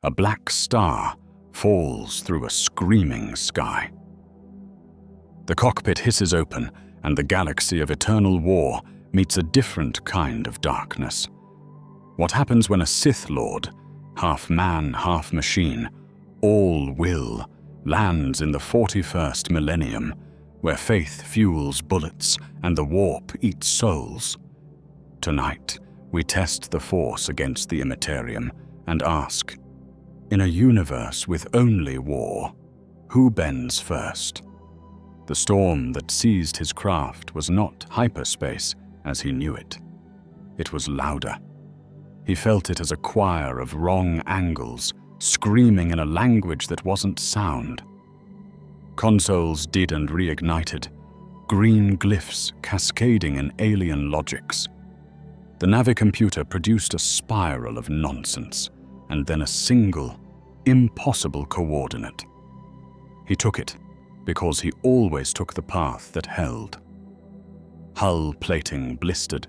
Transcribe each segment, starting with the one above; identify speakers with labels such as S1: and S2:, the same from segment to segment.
S1: A black star falls through a screaming sky. The cockpit hisses open, and the galaxy of eternal war meets a different kind of darkness. What happens when a Sith Lord, half man, half machine, all will, lands in the 41st millennium, where faith fuels bullets and the warp eats souls? Tonight, we test the Force against the Immaterium and ask, in a universe with only war, who bends first? The storm that seized his craft was not hyperspace as he knew it. It was louder. He felt it as a choir of wrong angles, screaming in a language that wasn't sound. Consoles did and reignited, green glyphs cascading in alien logics. The navicomputer produced a spiral of nonsense, and then a single, impossible coordinate. He took it, because he always took the path that held. Hull plating blistered.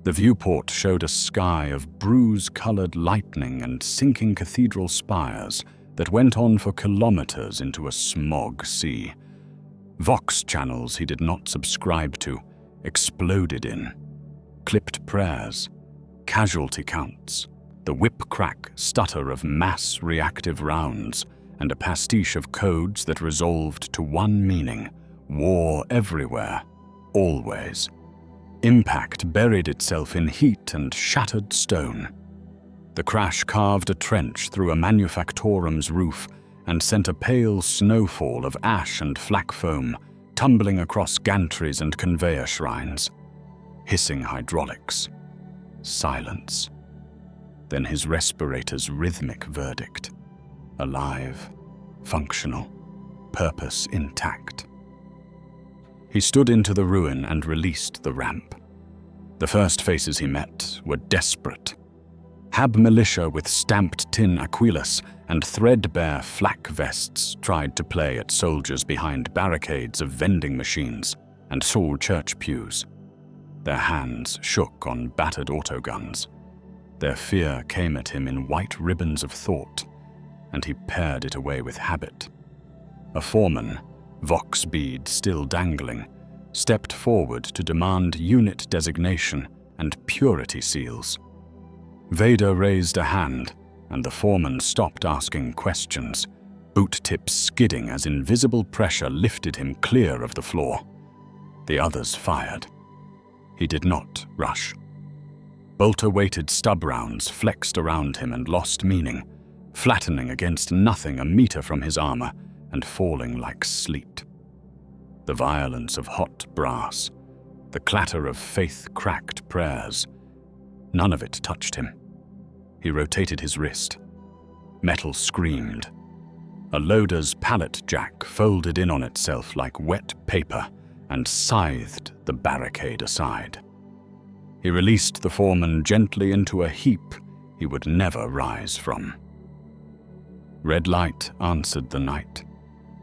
S1: The viewport showed a sky of bruise-colored lightning and sinking cathedral spires that went on for kilometers into a smog sea. Vox channels he did not subscribe to exploded in. Clipped prayers, casualty counts, the whip-crack stutter of mass reactive rounds, and a pastiche of codes that resolved to one meaning: war everywhere, always. Impact buried itself in heat and shattered stone. The crash carved a trench through a manufactorum's roof and sent a pale snowfall of ash and flak foam tumbling across gantries and conveyor shrines. Hissing hydraulics. Silence. Then his respirator's rhythmic verdict. Alive, functional, purpose intact. He stood into the ruin and released the ramp. The first faces he met were desperate. Hab militia with stamped tin Aquilas and threadbare flak vests tried to play at soldiers behind barricades of vending machines and tall church pews. Their hands shook on battered autoguns. Their fear came at him in white ribbons of thought, and he pared it away with habit. A foreman, Vox bead still dangling, stepped forward to demand unit designation and purity seals. Vader raised a hand, and the foreman stopped asking questions, boot tips skidding as invisible pressure lifted him clear of the floor. The others fired. He did not rush. Bolter-weighted stub rounds flexed around him and lost meaning, flattening against nothing a meter from his armor and falling like sleet. The violence of hot brass, the clatter of faith-cracked prayers, none of it touched him. He rotated his wrist. Metal screamed. A loader's pallet jack folded in on itself like wet paper and scythed the barricade aside. He released the foreman gently into a heap he would never rise from. Red light answered the night.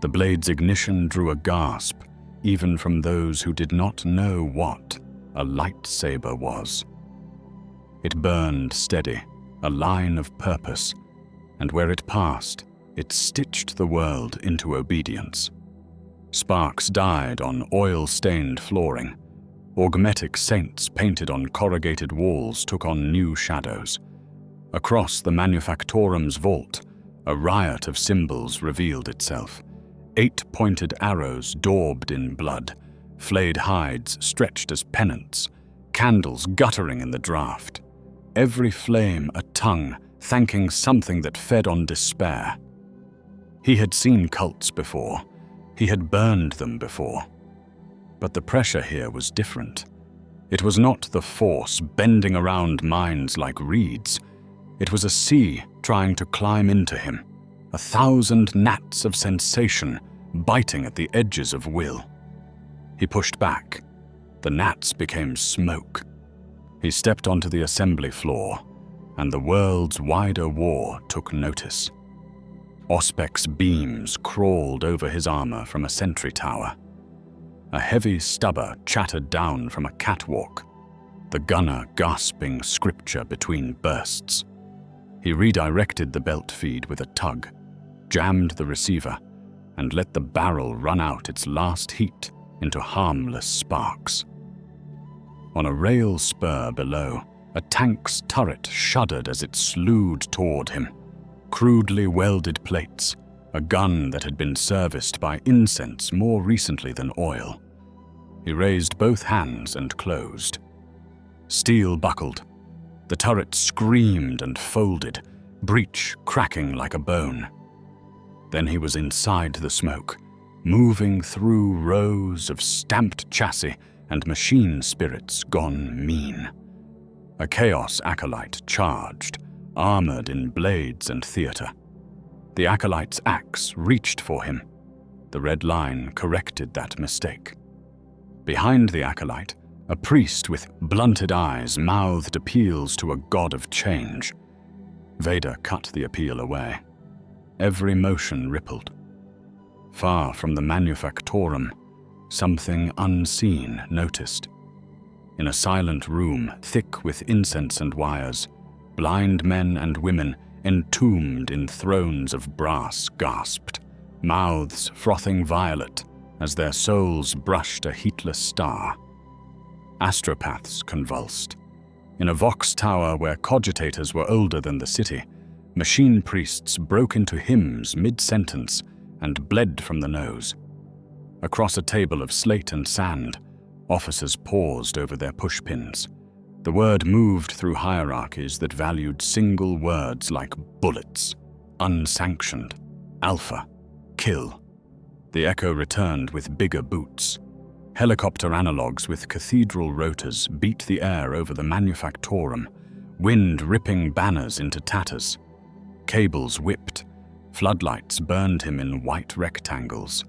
S1: The blade's ignition drew a gasp, even from those who did not know what a lightsaber was. It burned steady, a line of purpose, and where it passed, it stitched the world into obedience. Sparks died on oil-stained flooring. Augmetic saints painted on corrugated walls took on new shadows. Across the manufactorum's vault, a riot of symbols revealed itself. 8-pointed arrows daubed in blood, flayed hides stretched as pennants, candles guttering in the draught. Every flame a tongue thanking something that fed on despair. He had seen cults before. He had burned them before. But the pressure here was different. It was not the Force bending around minds like reeds. It was a sea trying to climb into him, 1,000 gnats of sensation biting at the edges of will. He pushed back. The gnats became smoke. He stepped onto the assembly floor, and the world's wider war took notice. Auspec's beams crawled over his armor from a sentry tower. A heavy stubber chattered down from a catwalk, the gunner gasping scripture between bursts. He redirected the belt feed with a tug, jammed the receiver, and let the barrel run out its last heat into harmless sparks. On a rail spur below, a tank's turret shuddered as it slewed toward him. Crudely welded plates, a gun that had been serviced by incense more recently than oil. He raised both hands and closed. Steel buckled. The turret screamed and folded, breech cracking like a bone. Then he was inside the smoke, moving through rows of stamped chassis and machine spirits gone mean. A Chaos acolyte charged, armored in blades and theater. The acolyte's axe reached for him. The red line corrected that mistake. Behind the acolyte, a priest with blunted eyes mouthed appeals to a god of change. Vader cut the appeal away. Every motion rippled. Far from the manufactorum, something unseen noticed. In a silent room thick with incense and wires, blind men and women entombed in thrones of brass gasped, mouths frothing violet as their souls brushed a heatless star. Astropaths convulsed. In a vox tower where cogitators were older than the city, machine priests broke into hymns mid-sentence and bled from the nose. Across a table of slate and sand, officers paused over their pushpins. The word moved through hierarchies that valued single words like bullets, unsanctioned, alpha, kill. The echo returned with bigger boots. Helicopter analogues with cathedral rotors beat the air over the manufactorum, wind ripping banners into tatters. Cables whipped, floodlights burned him in white rectangles.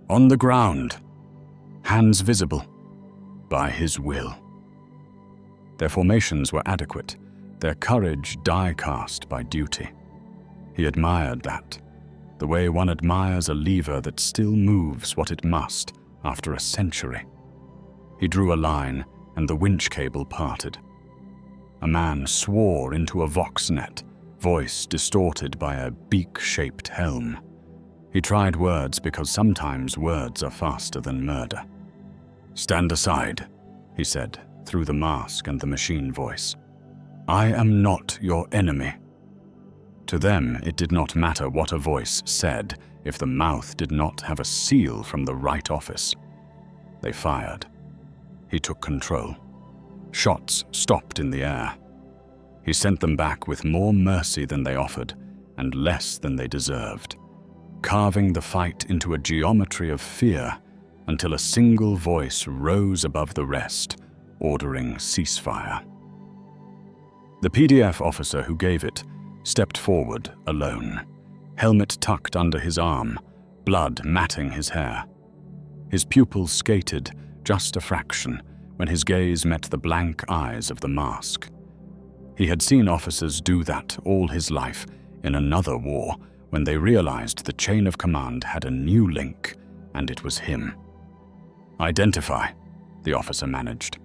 S1: On the ground, hands visible, by his will. Their formations were adequate, their courage die-cast by duty. He admired that, the way one admires a lever that still moves what it must after a century. He drew a line, and the winch cable parted. A man swore into a vox net, voice distorted by a beak-shaped helm. He tried words because sometimes words are faster than murder. "Stand aside," he said, through the mask and the machine voice. "I am not your enemy." To them, it did not matter what a voice said if the mouth did not have a seal from the right office. They fired. He took control. Shots stopped in the air. He sent them back with more mercy than they offered and less than they deserved, carving the fight into a geometry of fear until a single voice rose above the rest, ordering ceasefire. The PDF officer who gave it stepped forward alone, helmet tucked under his arm, blood matting his hair. His pupils skated just a fraction when his gaze met the blank eyes of the mask. He had seen officers do that all his life in another war when they realized the chain of command had a new link, and it was him. "Identify," the officer managed.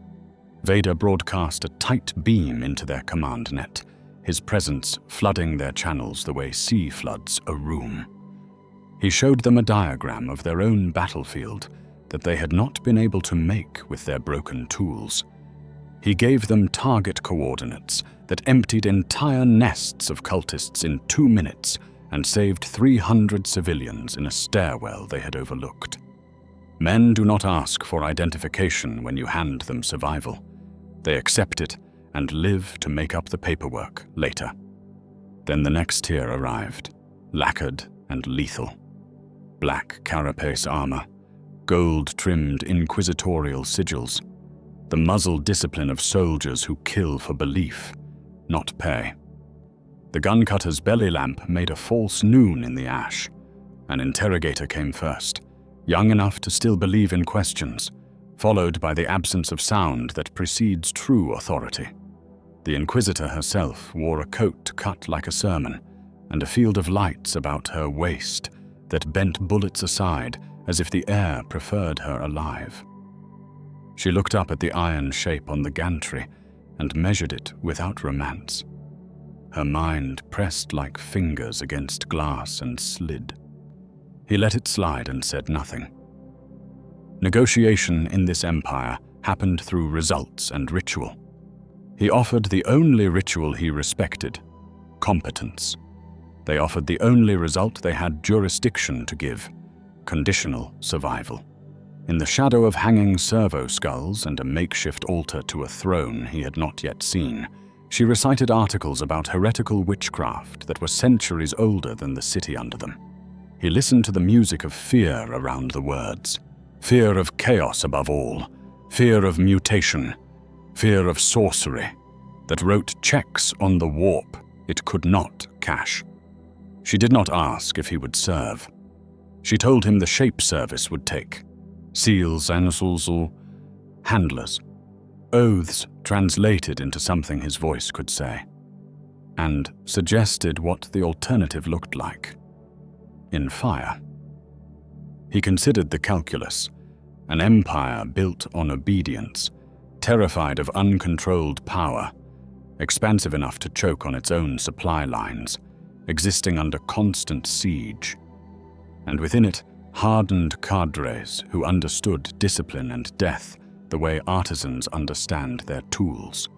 S1: Vader broadcast a tight beam into their command net, his presence flooding their channels the way sea floods a room. He showed them a diagram of their own battlefield that they had not been able to make with their broken tools. He gave them target coordinates that emptied entire nests of cultists in 2 minutes and saved 300 civilians in a stairwell they had overlooked. Men do not ask for identification when you hand them survival. They accept it and live to make up the paperwork later. Then the next tier arrived, lacquered and lethal. Black carapace armor, gold-trimmed inquisitorial sigils, the muzzle discipline of soldiers who kill for belief, not pay. The gun-cutter's belly lamp made a false noon in the ash. An interrogator came first, young enough to still believe in questions, followed by the absence of sound that precedes true authority. The Inquisitor herself wore a coat cut like a sermon, and a field of lights about her waist that bent bullets aside as if the air preferred her alive. She looked up at the iron shape on the gantry and measured it without romance. Her mind pressed like fingers against glass and slid. He let it slide and said nothing. Negotiation in this empire happened through results and ritual. He offered the only ritual he respected: competence. They offered the only result they had jurisdiction to give: conditional survival. In the shadow of hanging servo skulls and a makeshift altar to a throne he had not yet seen, she recited articles about heretical witchcraft that were centuries older than the city under them. He listened to the music of fear around the words. Fear of chaos above all, fear of mutation, fear of sorcery, that wrote checks on the warp it could not cash. She did not ask if he would serve. She told him the shape service would take. Seals, Anasuls, handlers. Oaths translated into something his voice could say, and suggested what the alternative looked like. In fire. He considered the calculus, an empire built on obedience, terrified of uncontrolled power, expansive enough to choke on its own supply lines, existing under constant siege, and within it, hardened cadres who understood discipline and death the way artisans understand their tools.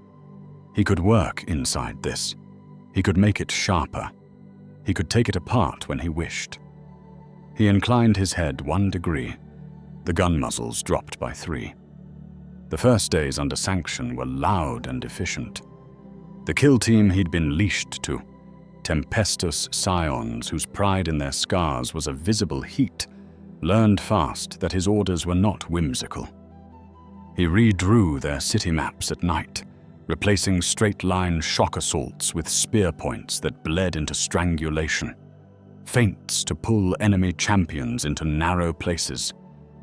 S1: He could work inside this. He could make it sharper. He could take it apart when he wished. He inclined his head 1 degree. The gun muzzles dropped by 3. The first days under sanction were loud and efficient. The kill team he'd been leashed to, tempestuous scions whose pride in their scars was a visible heat, learned fast that his orders were not whimsical. He redrew their city maps at night, replacing straight-line shock assaults with spear points that bled into strangulation, feints to pull enemy champions into narrow places,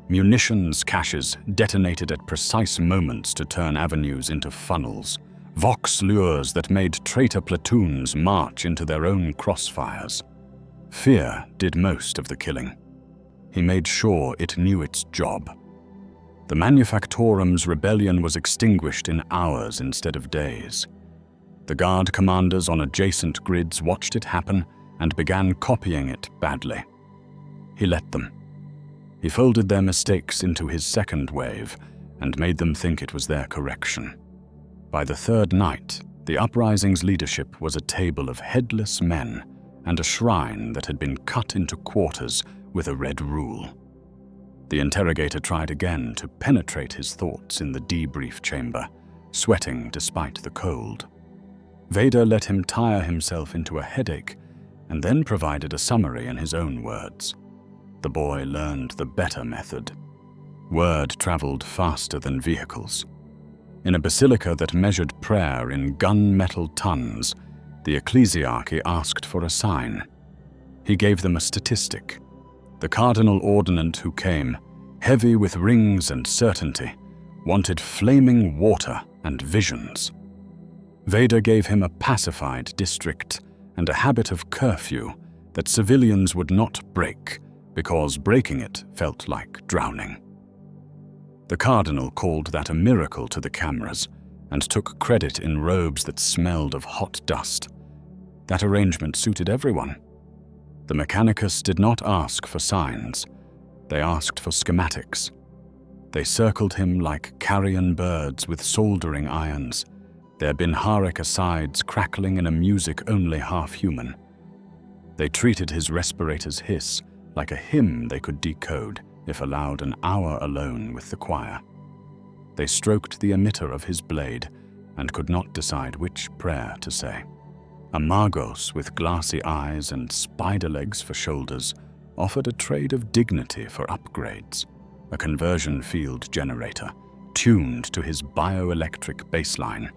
S1: munitions caches detonated at precise moments to turn avenues into funnels, vox lures that made traitor platoons march into their own crossfires. Fear did most of the killing. He made sure it knew its job. The Manufactorum's rebellion was extinguished in hours instead of days. The guard commanders on adjacent grids watched it happen and began copying it badly. He let them. He folded their mistakes into his second wave and made them think it was their correction. By the third night, the uprising's leadership was a table of headless men and a shrine that had been cut into quarters with a red rule. The interrogator tried again to penetrate his thoughts in the debrief chamber, sweating despite the cold. Vader let him tire himself into a headache and then provided a summary in his own words. The boy learned the better method. Word traveled faster than vehicles. In a basilica that measured prayer in gunmetal tons, the ecclesiarchy asked for a sign. He gave them a statistic. The cardinal ordinand who came, heavy with rings and certainty, wanted flaming water and visions. Vader gave him a pacified district and a habit of curfew that civilians would not break, because breaking it felt like drowning. The cardinal called that a miracle to the cameras and took credit in robes that smelled of hot dust. That arrangement suited everyone. The Mechanicus did not ask for signs. They asked for schematics. They circled him like carrion birds with soldering irons, their Binharika sides crackling in a music only half human. They treated his respirator's hiss like a hymn they could decode if allowed an hour alone with the choir. They stroked the emitter of his blade and could not decide which prayer to say. A Magos with glassy eyes and spider legs for shoulders offered a trade of dignity for upgrades, a conversion field generator tuned to his bioelectric baseline,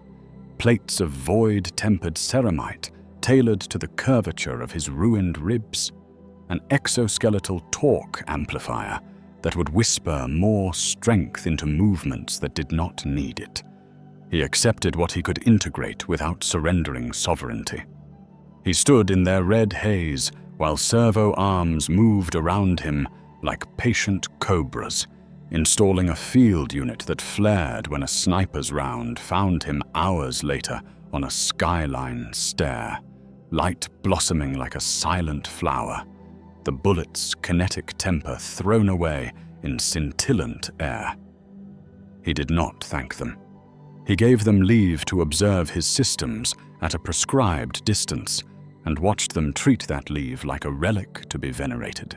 S1: plates of void-tempered ceramite tailored to the curvature of his ruined ribs, an exoskeletal torque amplifier that would whisper more strength into movements that did not need it. He accepted what he could integrate without surrendering sovereignty. He stood in their red haze while servo arms moved around him like patient cobras, installing a field unit that flared when a sniper's round found him hours later on a skyline stair, light blossoming like a silent flower, the bullet's kinetic temper thrown away in scintillant air. He did not thank them. He gave them leave to observe his systems at a prescribed distance and watched them treat that leave like a relic to be venerated.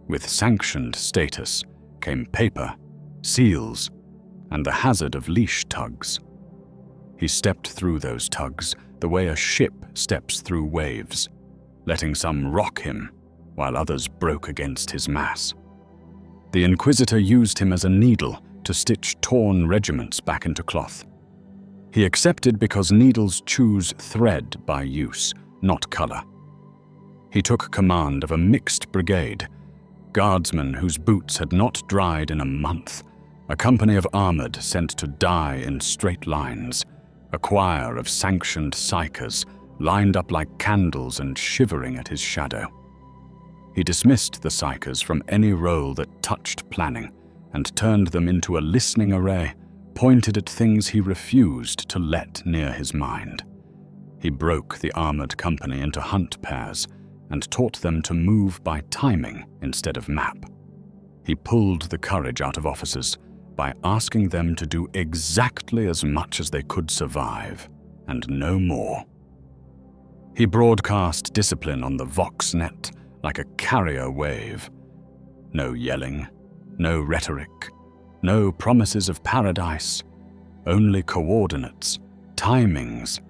S1: With sanctioned status came paper, seals, and the hazard of leash tugs. He stepped through those tugs the way a ship steps through waves, letting some rock him while others broke against his mass. The Inquisitor used him as a needle to stitch torn regiments back into cloth. He accepted because needles choose thread by use, not color. He took command of a mixed brigade, guardsmen whose boots had not dried in a month, a company of armored sent to die in straight lines, a choir of sanctioned psychers lined up like candles and shivering at his shadow. He dismissed the psychers from any role that touched planning and turned them into a listening array pointed at things he refused to let near his mind. He broke the armored company into hunt pairs and taught them to move by timing instead of map. He pulled the courage out of officers by asking them to do exactly as much as they could survive, and no more. He broadcast discipline on the Voxnet like a carrier wave. No yelling, no rhetoric, no promises of paradise, only coordinates, timings,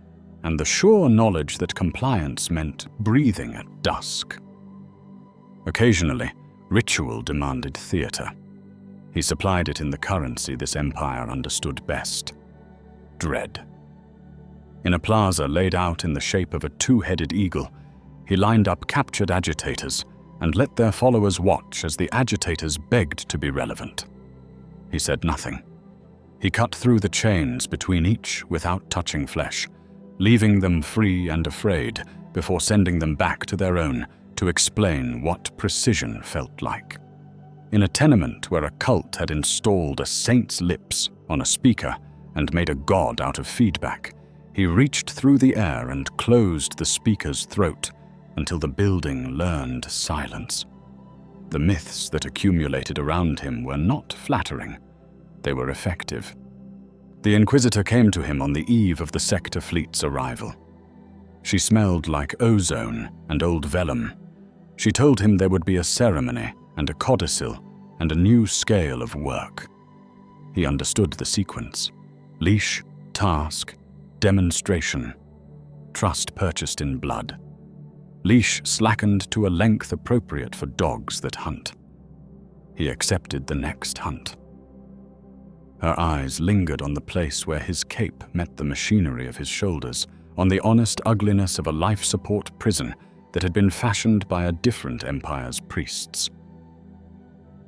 S1: and the sure knowledge that compliance meant breathing at dusk. Occasionally, ritual demanded theater. He supplied it in the currency this empire understood best: dread. In a plaza laid out in the shape of a two-headed eagle, he lined up captured agitators and let their followers watch as the agitators begged to be relevant. He said nothing. He cut through the chains between each without touching flesh, leaving them free and afraid before sending them back to their own to explain what precision felt like. In a tenement where a cult had installed a saint's lips on a speaker and made a god out of feedback, he reached through the air and closed the speaker's throat until the building learned silence. The myths that accumulated around him were not flattering. They were effective. The Inquisitor came to him on the eve of the sector fleet's arrival. She smelled like ozone and old vellum. She told him there would be a ceremony and a codicil and a new scale of work. He understood the sequence: leash, task, demonstration, trust purchased in blood. Leash slackened to a length appropriate for dogs that hunt. He accepted the next hunt. Her eyes lingered on the place where his cape met the machinery of his shoulders, on the honest ugliness of a life support prison that had been fashioned by a different empire's priests.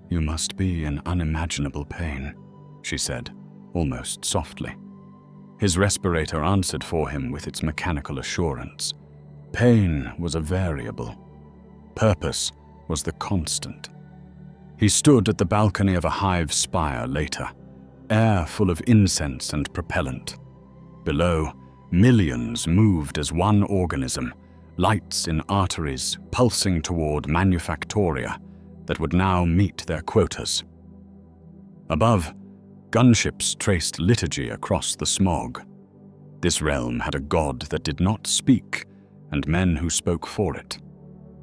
S1: "You must be in unimaginable pain," she said, almost softly. His respirator answered for him with its mechanical assurance. Pain was a variable. Purpose was the constant. He stood at the balcony of a hive spire later, air full of incense and propellant. Below, millions moved as one organism, lights in arteries pulsing toward manufactoria that would now meet their quotas. Above, gunships traced liturgy across the smog. This realm had a god that did not speak, and men who spoke for it.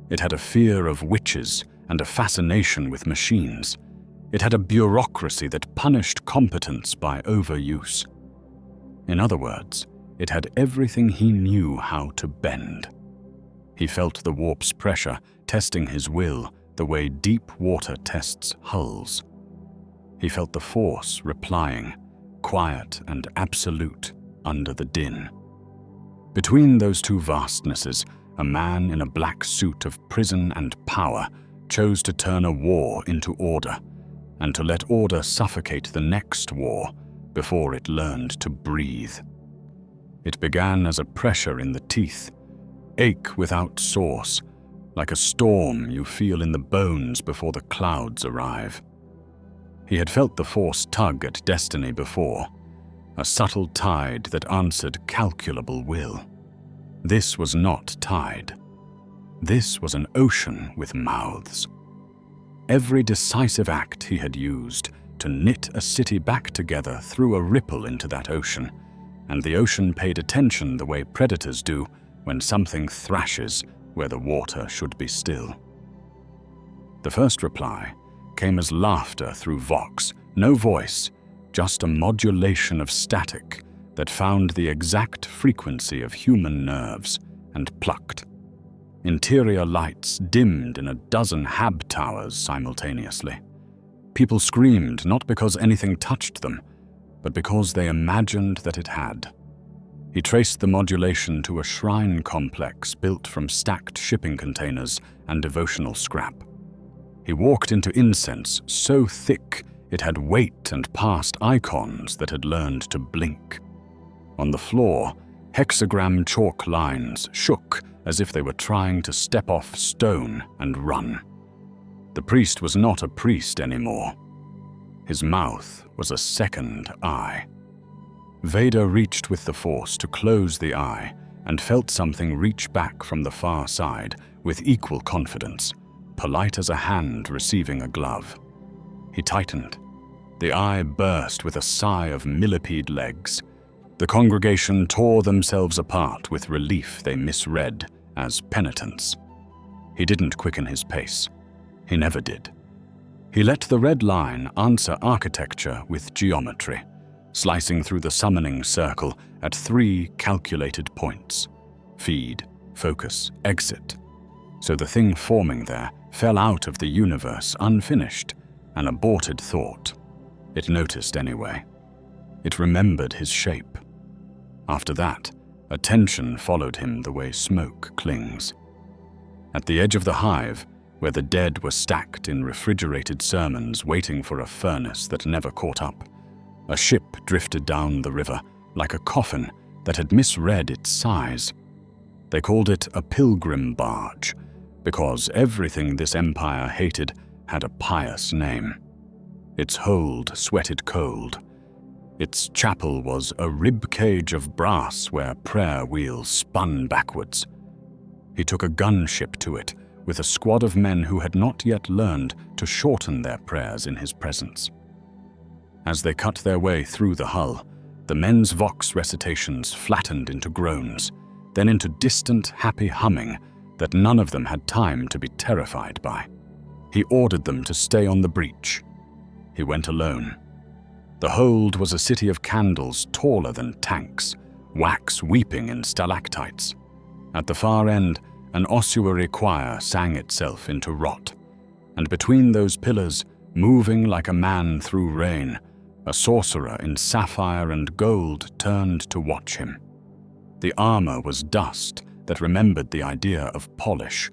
S1: It had a fear of witches and a fascination with machines. It had a bureaucracy that punished competence by overuse. In other words, it had everything he knew how to bend. He felt the warp's pressure testing his will the way deep water tests hulls. He felt the force replying, quiet and absolute, under the din. Between those two vastnesses, a man in a black suit of prison and power chose to turn a war into order, and to let order suffocate the next war before it learned to breathe. It began as a pressure in the teeth, ache without source, like a storm you feel in the bones before the clouds arrive. He had felt the force tug at destiny before, a subtle tide that answered calculable will. This was not tide. This was an ocean with mouths. Every decisive act he had used to knit a city back together threw a ripple into that ocean, and the ocean paid attention the way predators do when something thrashes where the water should be still. The first reply came as laughter through vox, no voice, just a modulation of static that found the exact frequency of human nerves and plucked. Interior lights dimmed in a dozen hab towers simultaneously. People screamed not because anything touched them, but because they imagined that it had. He traced the modulation to a shrine complex built from stacked shipping containers and devotional scrap. He walked into incense so thick it had weight and passed icons that had learned to blink. On the floor, hexagram chalk lines shook as if they were trying to step off stone and run. The priest was not a priest anymore. His mouth was a second eye. Vader reached with the Force to close the eye and felt something reach back from the far side with equal confidence, polite as a hand receiving a glove. He tightened. The eye burst with a sigh of millipede legs. The congregation tore themselves apart with relief they misread as penitence. He didn't quicken his pace. He never did. He let the red line answer architecture with geometry, slicing through the summoning circle at 3 calculated points: feed, focus, exit. So the thing forming there fell out of the universe unfinished, an aborted thought. It noticed anyway. It remembered his shape. After that, attention followed him the way smoke clings. At the edge of the hive, where the dead were stacked in refrigerated sermons waiting for a furnace that never caught up, a ship drifted down the river like a coffin that had misread its size. They called it a pilgrim barge, because everything this empire hated had a pious name. Its hold sweated cold. Its chapel was a rib cage of brass where prayer wheels spun backwards. He took a gunship to it with a squad of men who had not yet learned to shorten their prayers in his presence. As they cut their way through the hull, the men's vox recitations flattened into groans, then into distant, happy humming that none of them had time to be terrified by. He ordered them to stay on the breach. He went alone. The hold was a city of candles taller than tanks, wax weeping in stalactites. At the far end, an ossuary choir sang itself into rot, and between those pillars, moving like a man through rain, a sorcerer in sapphire and gold turned to watch him. The armor was dust that remembered the idea of polish.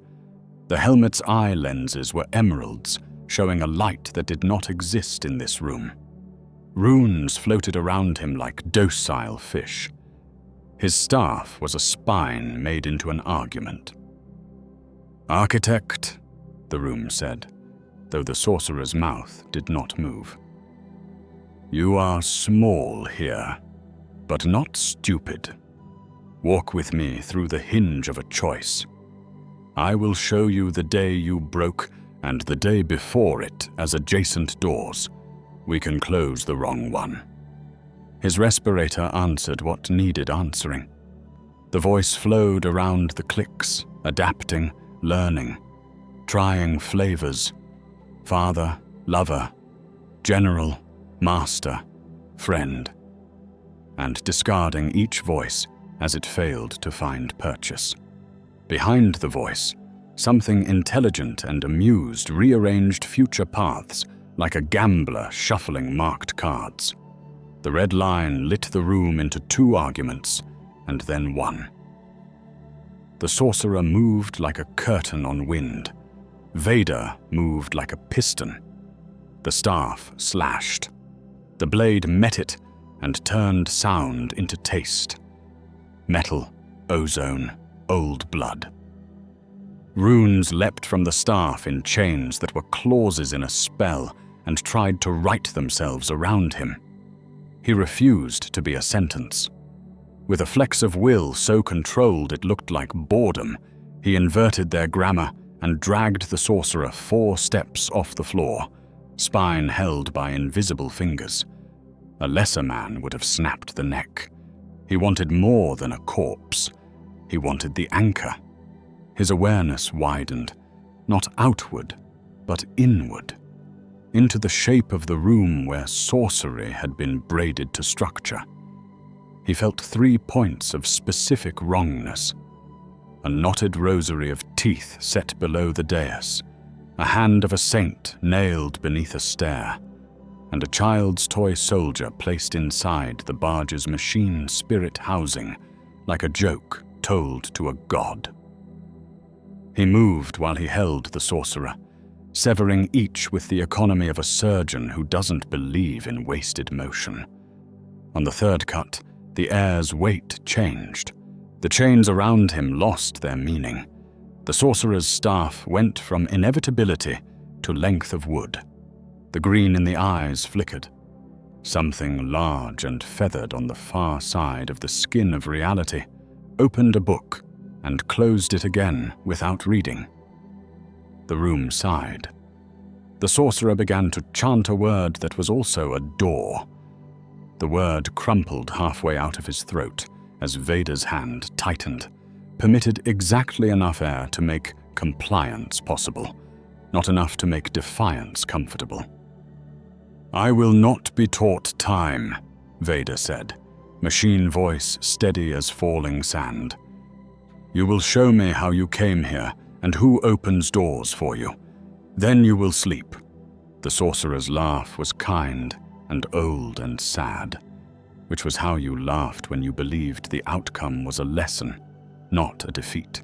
S1: The helmet's eye lenses were emeralds, showing a light that did not exist in this room. Runes floated around him like docile fish. His staff was a spine made into an argument. "Architect," the room said, though the sorcerer's mouth did not move. "You are small here, but not stupid. Walk with me through the hinge of a choice. I will show you the day you broke and the day before it as adjacent doors. We can close the wrong one." His respirator answered what needed answering. The voice flowed around the clicks, adapting, learning, trying flavors: father, lover, general, master, friend, and discarding each voice as it failed to find purchase. Behind the voice, something intelligent and amused rearranged future paths like a gambler shuffling marked cards. The red line lit the room into 2 arguments, and then 1. The sorcerer moved like a curtain on wind. Vader moved like a piston. The staff slashed. The blade met it and turned sound into taste. Metal, ozone, old blood. Runes leapt from the staff in chains that were clauses in a spell and tried to right themselves around him. He refused to be a sentence. With a flex of will so controlled it looked like boredom, he inverted their grammar and dragged the sorcerer 4 steps off the floor, spine held by invisible fingers. A lesser man would have snapped the neck. He wanted more than a corpse. He wanted the anchor. His awareness widened, not outward, but inward, into the shape of the room where sorcery had been braided to structure. He felt 3 points of specific wrongness: a knotted rosary of teeth set below the dais, a hand of a saint nailed beneath a stair, and a child's toy soldier placed inside the barge's machine spirit housing like a joke told to a god. He moved while he held the sorcerer, severing each with the economy of a surgeon who doesn't believe in wasted motion. On the 3rd cut, the air's weight changed. The chains around him lost their meaning. The sorcerer's staff went from inevitability to length of wood. The green in the eyes flickered. Something large and feathered on the far side of the skin of reality opened a book and closed it again without reading. The room sighed. The sorcerer began to chant a word that was also a door. The word crumpled halfway out of his throat as Vader's hand tightened, permitted exactly enough air to make compliance possible, not enough to make defiance comfortable. "I will not be taught time," Vader said, machine voice steady as falling sand. "You will show me how you came here and who opens doors for you. Then you will sleep." The sorcerer's laugh was kind and old and sad, which was how you laughed when you believed the outcome was a lesson, not a defeat.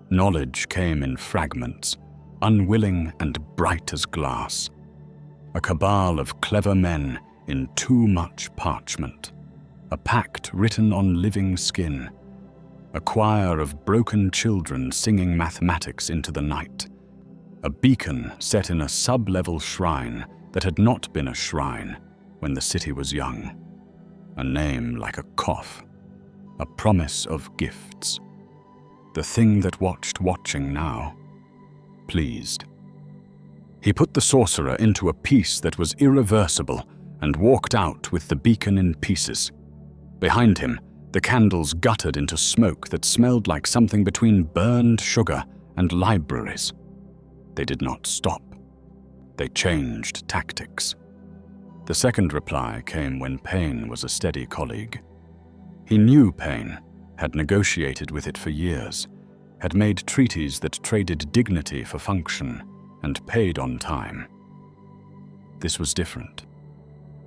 S1: Knowledge came in fragments, unwilling and bright as glass. A cabal of clever men in too much parchment. A pact written on living skin. A choir of broken children singing mathematics into the night. A beacon set in a sub-level shrine that had not been a shrine when the city was young. A name like a cough. A promise of gifts. The thing that watched watching now. Pleased. He put the sorcerer into a piece that was irreversible and walked out with the beacon in pieces. Behind him, the candles guttered into smoke that smelled like something between burned sugar and libraries. They did not stop. They changed tactics. The second reply came when Pain was a steady colleague. He knew Pain, had negotiated with it for years, had made treaties that traded dignity for function and paid on time. This was different.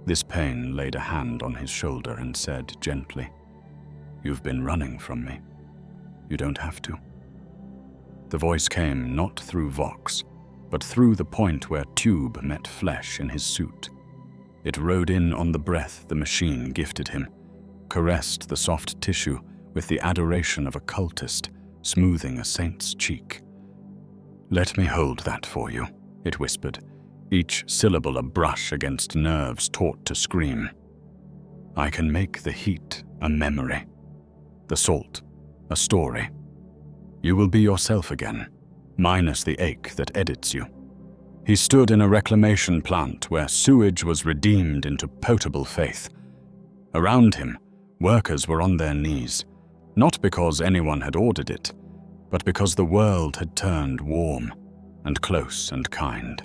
S1: This Pain laid a hand on his shoulder and said gently, "You've been running from me. You don't have to." The voice came not through Vox, but through the point where tube met flesh in his suit. It rode in on the breath the machine gifted him, caressed the soft tissue with the adoration of a cultist smoothing a saint's cheek. "Let me hold that for you," it whispered, each syllable a brush against nerves taught to scream. "I can make the heat a memory, the salt a story. You will be yourself again, minus the ache that edits you." He stood in a reclamation plant where sewage was redeemed into potable faith. Around him, workers were on their knees, not because anyone had ordered it, but because the world had turned warm and close and kind.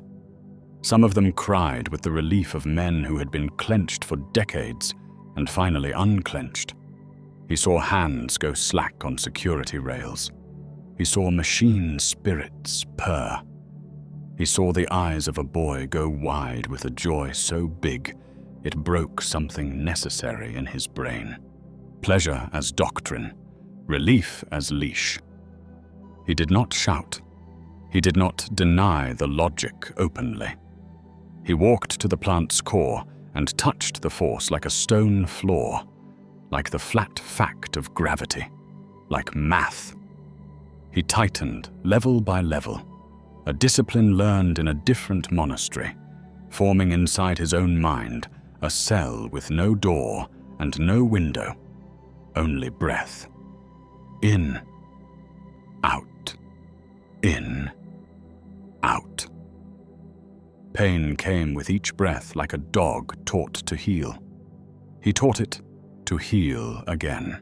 S1: Some of them cried with the relief of men who had been clenched for decades and finally unclenched. He saw hands go slack on security rails. He saw machine spirits purr. He saw the eyes of a boy go wide with a joy so big it broke something necessary in his brain. Pleasure as doctrine, relief as leash. He did not shout. He did not deny the logic openly. He walked to the plant's core and touched the force like a stone floor, like the flat fact of gravity, like math. He tightened level by level, a discipline learned in a different monastery, forming inside his own mind a cell with no door and no window, only breath. In, out, in, out. Pain came with each breath like a dog taught to heel. He taught it to heel again.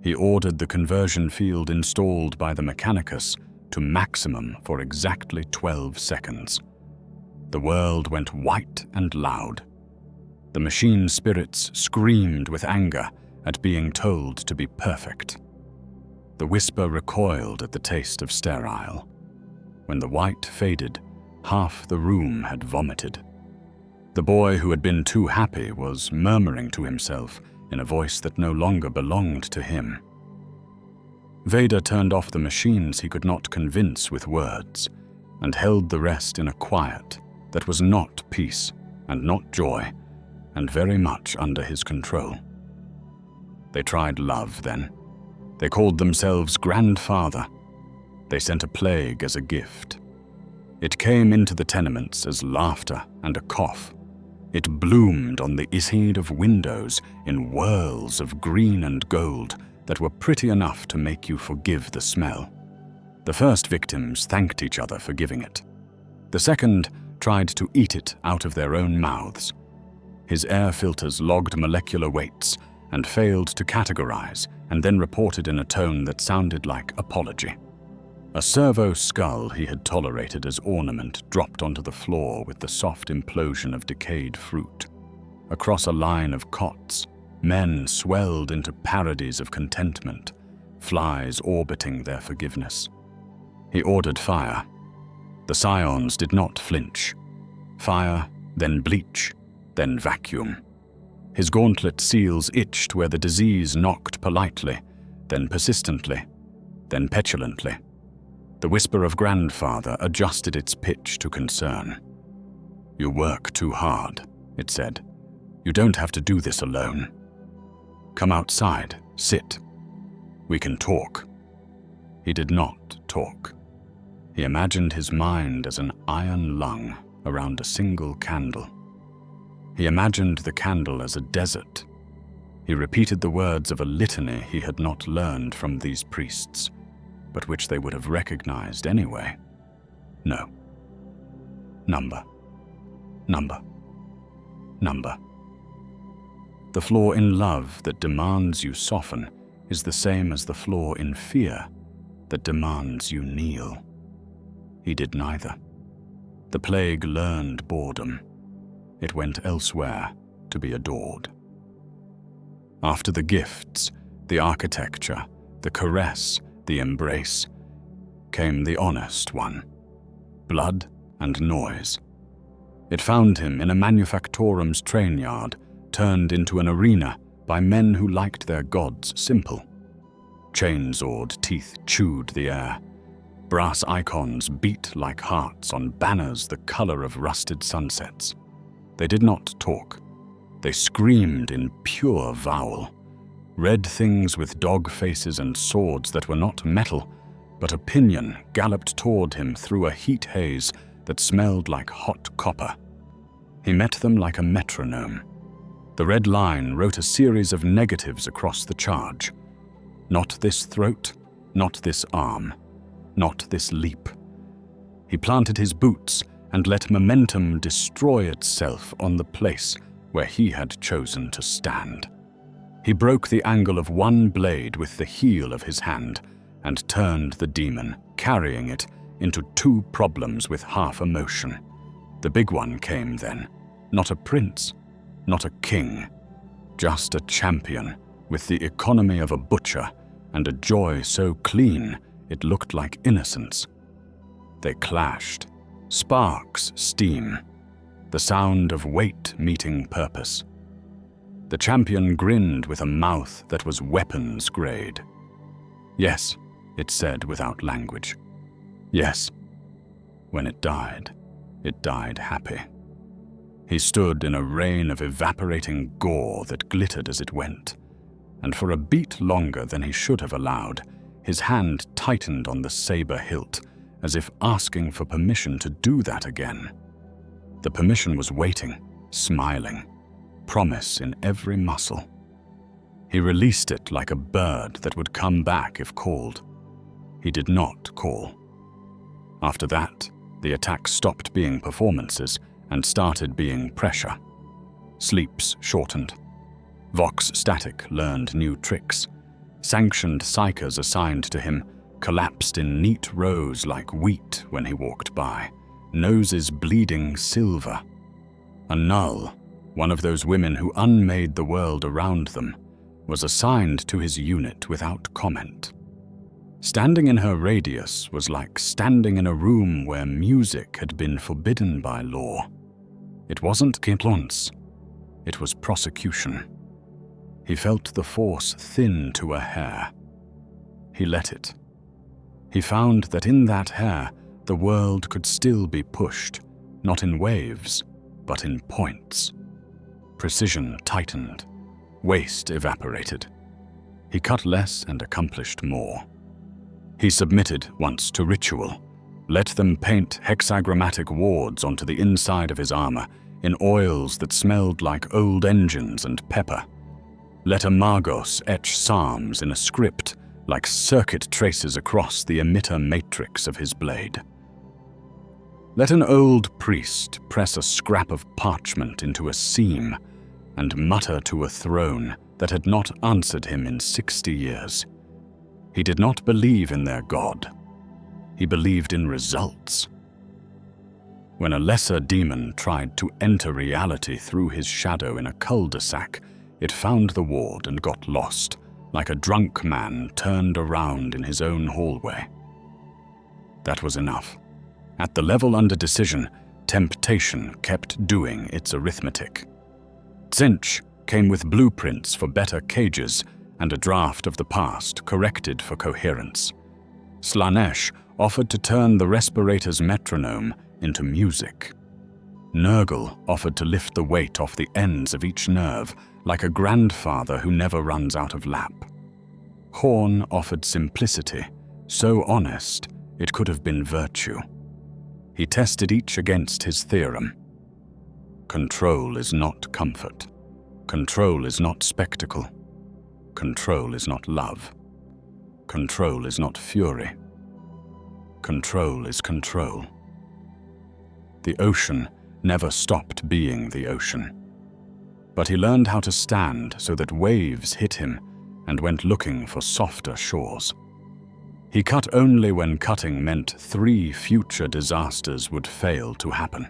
S1: He ordered the conversion field installed by the Mechanicus to maximum for exactly 12 seconds. The world went white and loud. The machine spirits screamed with anger at being told to be perfect. The whisper recoiled at the taste of sterile. When the white faded, half the room had vomited. The boy who had been too happy was murmuring to himself in a voice that no longer belonged to him. Vader turned off the machines he could not convince with words, and held the rest in a quiet that was not peace and not joy, and very much under his control. They tried love then. They called themselves Grandfather. They sent a plague as a gift. It came into the tenements as laughter and a cough. It bloomed on the iside of windows in whirls of green and gold that were pretty enough to make you forgive the smell. The first victims thanked each other for giving it. The second tried to eat it out of their own mouths. His air filters logged molecular weights and failed to categorize, and then reported in a tone that sounded like apology. A servo skull he had tolerated as ornament dropped onto the floor with the soft implosion of decayed fruit. Across a line of cots, men swelled into parodies of contentment, flies orbiting their forgiveness. He ordered fire. The scions did not flinch. Fire, then bleach, then vacuum. His gauntlet seals itched where the disease knocked politely, then persistently, then petulantly. The whisper of Grandfather adjusted its pitch to concern. "You work too hard," it said. "You don't have to do this alone. Come outside, sit. We can talk." He did not talk. He imagined his mind as an iron lung around a single candle. He imagined the candle as a desert. He repeated the words of a litany he had not learned from these priests, but which they would have recognized anyway. No. Number. Number. Number. The flaw in love that demands you soften is the same as the flaw in fear that demands you kneel. He did neither. The plague learned boredom. It went elsewhere to be adored. After the gifts, the architecture, the caress, the embrace, came the honest one, blood and noise. It found him in a manufactorum's train yard, turned into an arena by men who liked their gods simple. Chainsawed teeth chewed the air. Brass icons beat like hearts on banners the color of rusted sunsets. They did not talk. They screamed in pure vowel. Red things with dog faces and swords that were not metal, but opinion galloped toward him through a heat haze that smelled like hot copper. He met them like a metronome. The red line wrote a series of negatives across the charge. Not this throat, not this arm, not this leap. He planted his boots and let momentum destroy itself on the place where he had chosen to stand. He broke the angle of one blade with the heel of his hand and turned the demon, carrying it, into two problems with half a motion. The big one came then, not a prince, not a king, just a champion with the economy of a butcher and a joy so clean it looked like innocence. They clashed. Sparks, steam, the sound of weight meeting purpose. The champion grinned with a mouth that was weapons grade. Yes, it said without language. Yes. When it died happy. He stood in a rain of evaporating gore that glittered as it went, and for a beat longer than he should have allowed, his hand tightened on the saber hilt, as if asking for permission to do that again. The permission was waiting, smiling. promise in every muscle. He released it like a bird that would come back if called. He did not call. After that, the attacks stopped being performances and started being pressure. Sleeps shortened. Vox Static learned new tricks. Sanctioned psychers assigned to him collapsed in neat rows like wheat when he walked by, noses bleeding silver. A null, one of those women who unmade the world around them, was assigned to his unit without comment. Standing in her radius was like standing in a room where music had been forbidden by law. It wasn't compliance, it was prosecution. He felt the force thin to a hair. He let it. He found that in that hair, the world could still be pushed, not in waves, but in points. Precision tightened. Waste evaporated. He cut less and accomplished more. He submitted once to ritual, let them paint hexagrammatic wards onto the inside of his armor in oils that smelled like old engines and pepper. Let a Magos etch psalms in a script like circuit traces across the emitter matrix of his blade. Let an old priest press a scrap of parchment into a seam and mutter to a throne that had not answered him in 60 years. He did not believe in their God. He believed in results. When a lesser demon tried to enter reality through his shadow in a cul-de-sac, it found the ward and got lost, like a drunk man turned around in his own hallway. That was enough. At the level under decision, temptation kept doing its arithmetic. Tzeentch came with blueprints for better cages and a draft of the past corrected for coherence. Slaanesh offered to turn the respirator's metronome into music. Nurgle offered to lift the weight off the ends of each nerve, like a grandfather who never runs out of lap. Horn offered simplicity, so honest it could have been virtue. He tested each against his theorem. Control is not comfort. Control is not spectacle. Control is not love. Control is not fury. Control is control. The ocean never stopped being the ocean. But he learned how to stand so that waves hit him and went looking for softer shores. He cut only when cutting meant 3 future disasters would fail to happen.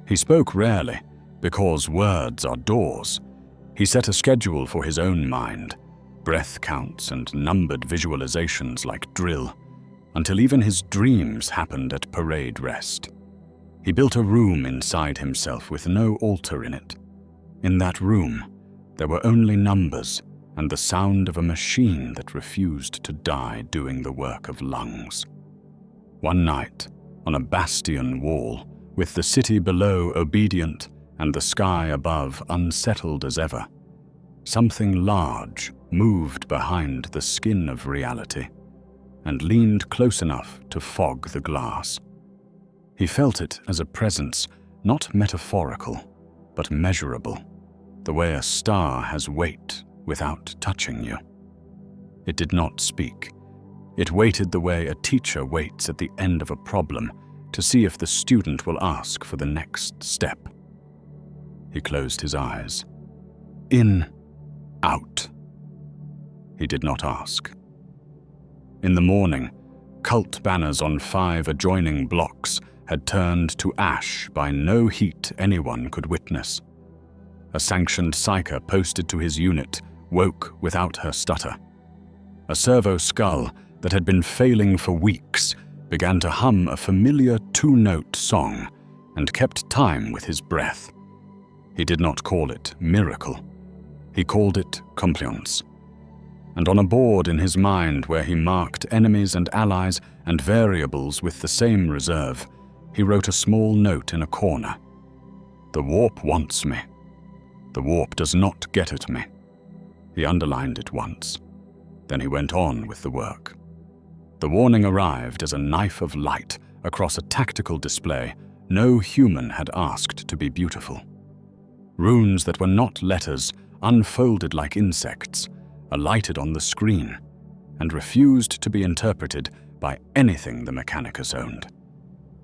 S1: He spoke rarely, because words are doors. He set a schedule for his own mind, breath counts and numbered visualizations like drill, until even his dreams happened at parade rest. He built a room inside himself with no altar in it. In that room, there were only numbers and the sound of a machine that refused to die doing the work of lungs. One night, on a bastion wall, with the city below obedient and the sky above unsettled as ever, something large moved behind the skin of reality and leaned close enough to fog the glass. He felt it as a presence, not metaphorical, but measurable, the way a star has weight without touching you. It did not speak. It waited the way a teacher waits at the end of a problem to see if the student will ask for the next step. He closed his eyes. In, out. He did not ask. In the morning, cult banners on 5 adjoining blocks had turned to ash by no heat anyone could witness. A sanctioned psyker posted to his unit woke without her stutter. A servo skull that had been failing for weeks began to hum a familiar 2-note song and kept time with his breath. He did not call it miracle. He called it compliance. And on a board in his mind where he marked enemies and allies and variables with the same reserve, he wrote a small note in a corner. The warp wants me. The warp does not get at me. He underlined it once. Then he went on with the work. The warning arrived as a knife of light across a tactical display no human had asked to be beautiful. Runes that were not letters unfolded like insects, alighted on the screen, and refused to be interpreted by anything the Mechanicus owned.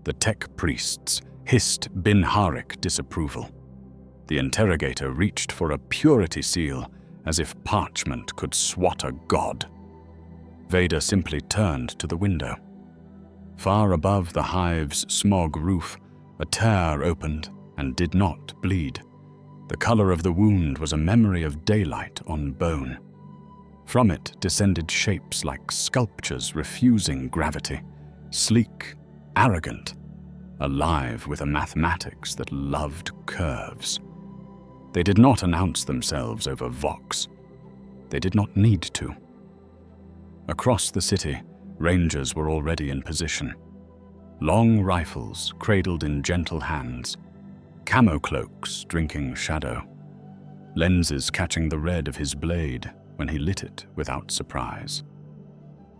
S1: The tech priests hissed Bin-Harik disapproval. The interrogator reached for a purity seal as if parchment could swat a god. Vader simply turned to the window. Far above the hive's smog roof, a tear opened and did not bleed. The color of the wound was a memory of daylight on bone. From it descended shapes like sculptures refusing gravity, sleek, arrogant, alive with a mathematics that loved curves. They did not announce themselves over Vox. They did not need to. Across the city, rangers were already in position. Long rifles cradled in gentle hands, camo cloaks drinking shadow, lenses catching the red of his blade when he lit it without surprise.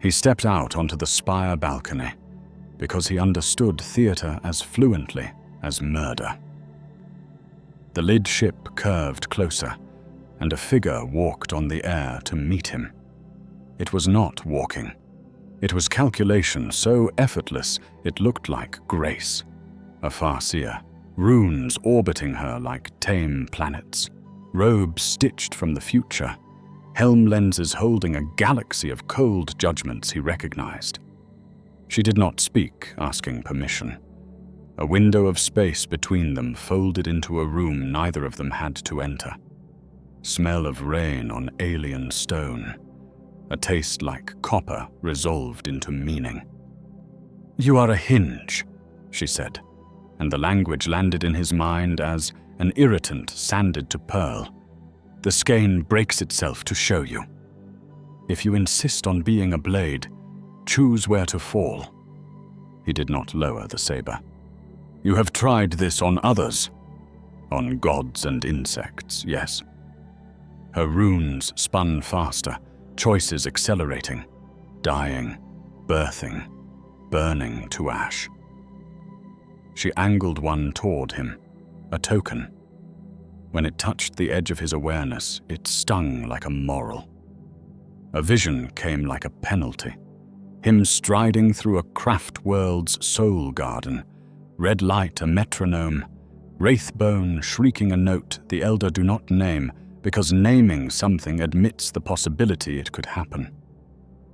S1: He stepped out onto the spire balcony because he understood theater as fluently as murder. The lid ship curved closer, and a figure walked on the air to meet him. It was not walking. It was calculation so effortless it looked like grace. A Farseer, runes orbiting her like tame planets, robes stitched from the future, helm lenses holding a galaxy of cold judgments he recognized. She did not speak, asking permission. A window of space between them folded into a room neither of them had to enter. Smell of rain on alien stone. A taste like copper resolved into meaning. "You are a hinge," she said, and the language landed in his mind as an irritant sanded to pearl. "The skein breaks itself to show you. If you insist on being a blade, choose where to fall." He did not lower the saber. "You have tried this on others." "On gods and insects, yes." Her runes spun faster, choices accelerating, dying, birthing, burning to ash. She angled one toward him, a token. When it touched the edge of his awareness, it stung like a moral. A vision came like a penalty. Him striding through a craft world's soul garden, red light a metronome, wraithbone shrieking a note the Elder do not name, because naming something admits the possibility it could happen.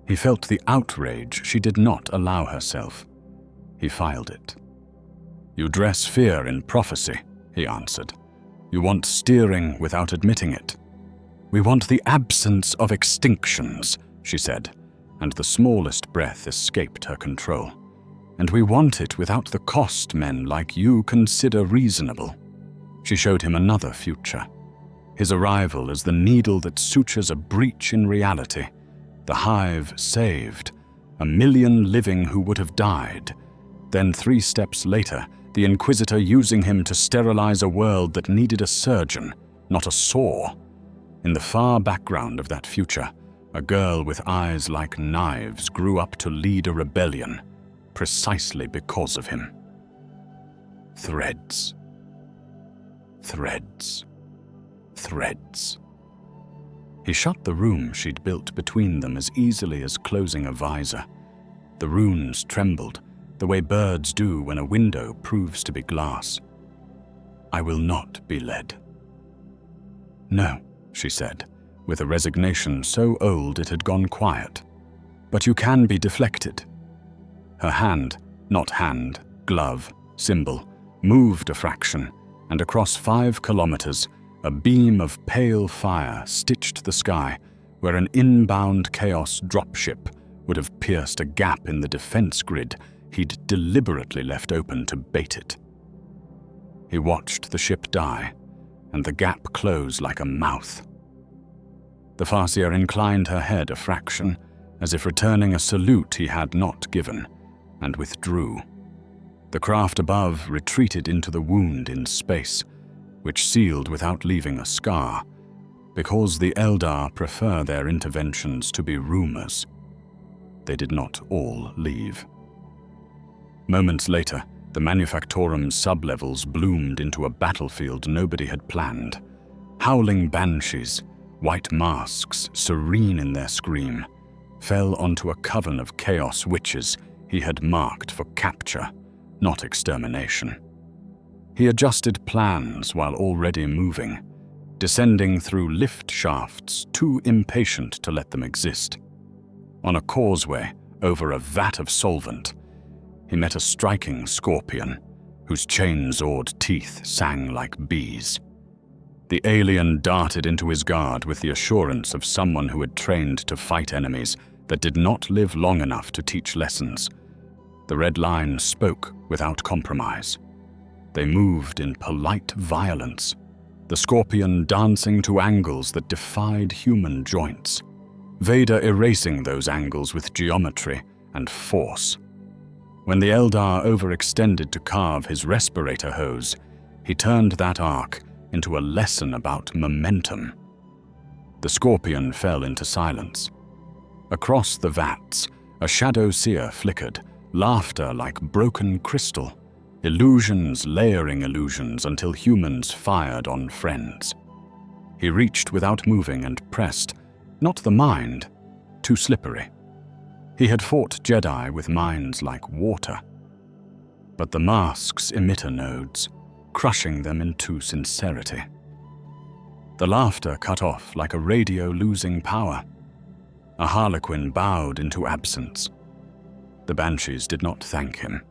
S1: He felt the outrage she did not allow herself. He filed it. "You dress fear in prophecy," he answered. "You want steering without admitting it." "We want the absence of extinctions," she said, and the smallest breath escaped her control. "And we want it without the cost men like you consider reasonable." She showed him another future. His arrival as the needle that sutures a breach in reality, the hive saved, 1,000,000 living who would have died. Then 3 steps later, the Inquisitor using him to sterilize a world that needed a surgeon, not a saw. In the far background of that future, a girl with eyes like knives grew up to lead a rebellion, precisely because of him. Threads. Threads. Threads. He shut the room she'd built between them as easily as closing a visor. The runes trembled, the way birds do when a window proves to be glass. "I will not be led." "No," she said, with a resignation so old it had gone quiet. "But you can be deflected." Her hand, not hand, glove, symbol, moved a fraction, and across 5 kilometers, a beam of pale fire stitched the sky where an inbound chaos dropship would have pierced a gap in the defense grid he'd deliberately left open to bait it. He watched the ship die, and the gap close like a mouth. The Farseer inclined her head a fraction, as if returning a salute he had not given, and withdrew. The craft above retreated into the wound in space, which sealed without leaving a scar, because the Eldar prefer their interventions to be rumors. They did not all leave. Moments later, The Manufactorum's sublevels bloomed into a battlefield nobody had planned. Howling banshees, white masks serene in their scream, fell onto a coven of chaos witches he had marked for capture, not extermination. He adjusted plans while already moving, descending through lift shafts too impatient to let them exist. On a causeway over a vat of solvent, he met a striking scorpion whose chain-zawed teeth sang like bees. The alien darted into his guard with the assurance of someone who had trained to fight enemies that did not live long enough to teach lessons. The red line spoke without compromise. They moved in polite violence, the scorpion dancing to angles that defied human joints, Vader erasing those angles with geometry and force. When the Eldar overextended to carve his respirator hose, he turned that arc into a lesson about momentum. The scorpion fell into silence. Across the vats, a shadow seer flickered, laughter like broken crystal, illusions layering illusions until humans fired on friends. He reached without moving and pressed, not the mind, too slippery. He had fought Jedi with minds like water, but the mask's emitter nodes, crushing them into sincerity. The laughter cut off like a radio losing power. A harlequin bowed into absence. The banshees did not thank him.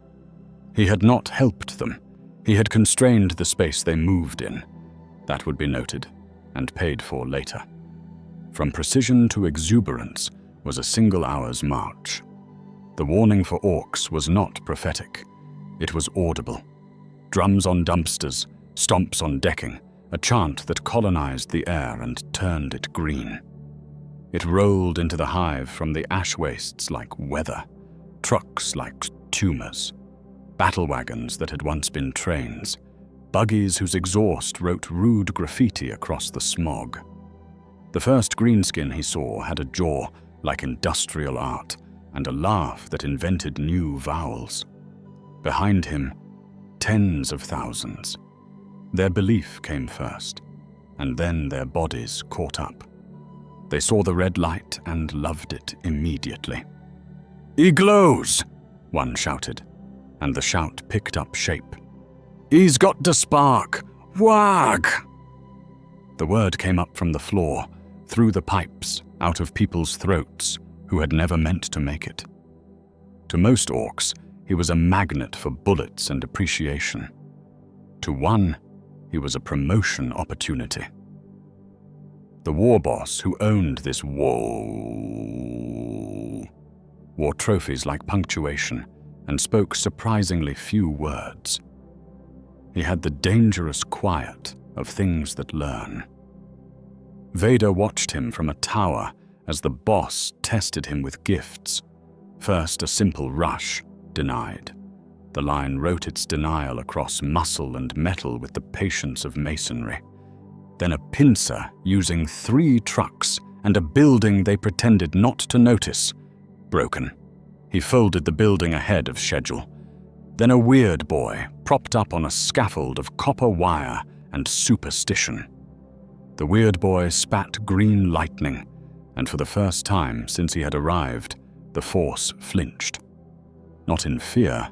S1: He had not helped them. He had constrained the space they moved in. That would be noted and paid for later. From precision to exuberance was a single hour's march. The warning for orcs was not prophetic. It was audible. Drums on dumpsters, stomps on decking, a chant that colonized the air and turned it green. It rolled into the hive from the ash wastes like weather, trucks like tumors, battle wagons that had once been trains, buggies whose exhaust wrote rude graffiti across the smog. The first greenskin he saw had a jaw like industrial art and a laugh that invented new vowels. Behind him, tens of thousands. Their belief came first, and then their bodies caught up. They saw the red light and loved it immediately. "He glows!" one shouted, and the shout picked up shape. "He's got the spark! Wag!" The word came up from the floor, through the pipes, out of people's throats who had never meant to make it. To most orcs, he was a magnet for bullets and appreciation. To one, he was a promotion opportunity. The war boss who owned this whoa wore trophies like punctuation and spoke surprisingly few words. He had the dangerous quiet of things that learn. Vader watched him from a tower as the boss tested him with gifts. First, a simple rush, denied. The line wrote its denial across muscle and metal with the patience of masonry. Then a pincer using 3 trucks and a building they pretended not to notice. Broken. He folded the building ahead of schedule. Then a weird boy propped up on a scaffold of copper wire and superstition. The weird boy spat green lightning, and for the first time since he had arrived, the Force flinched. Not in fear,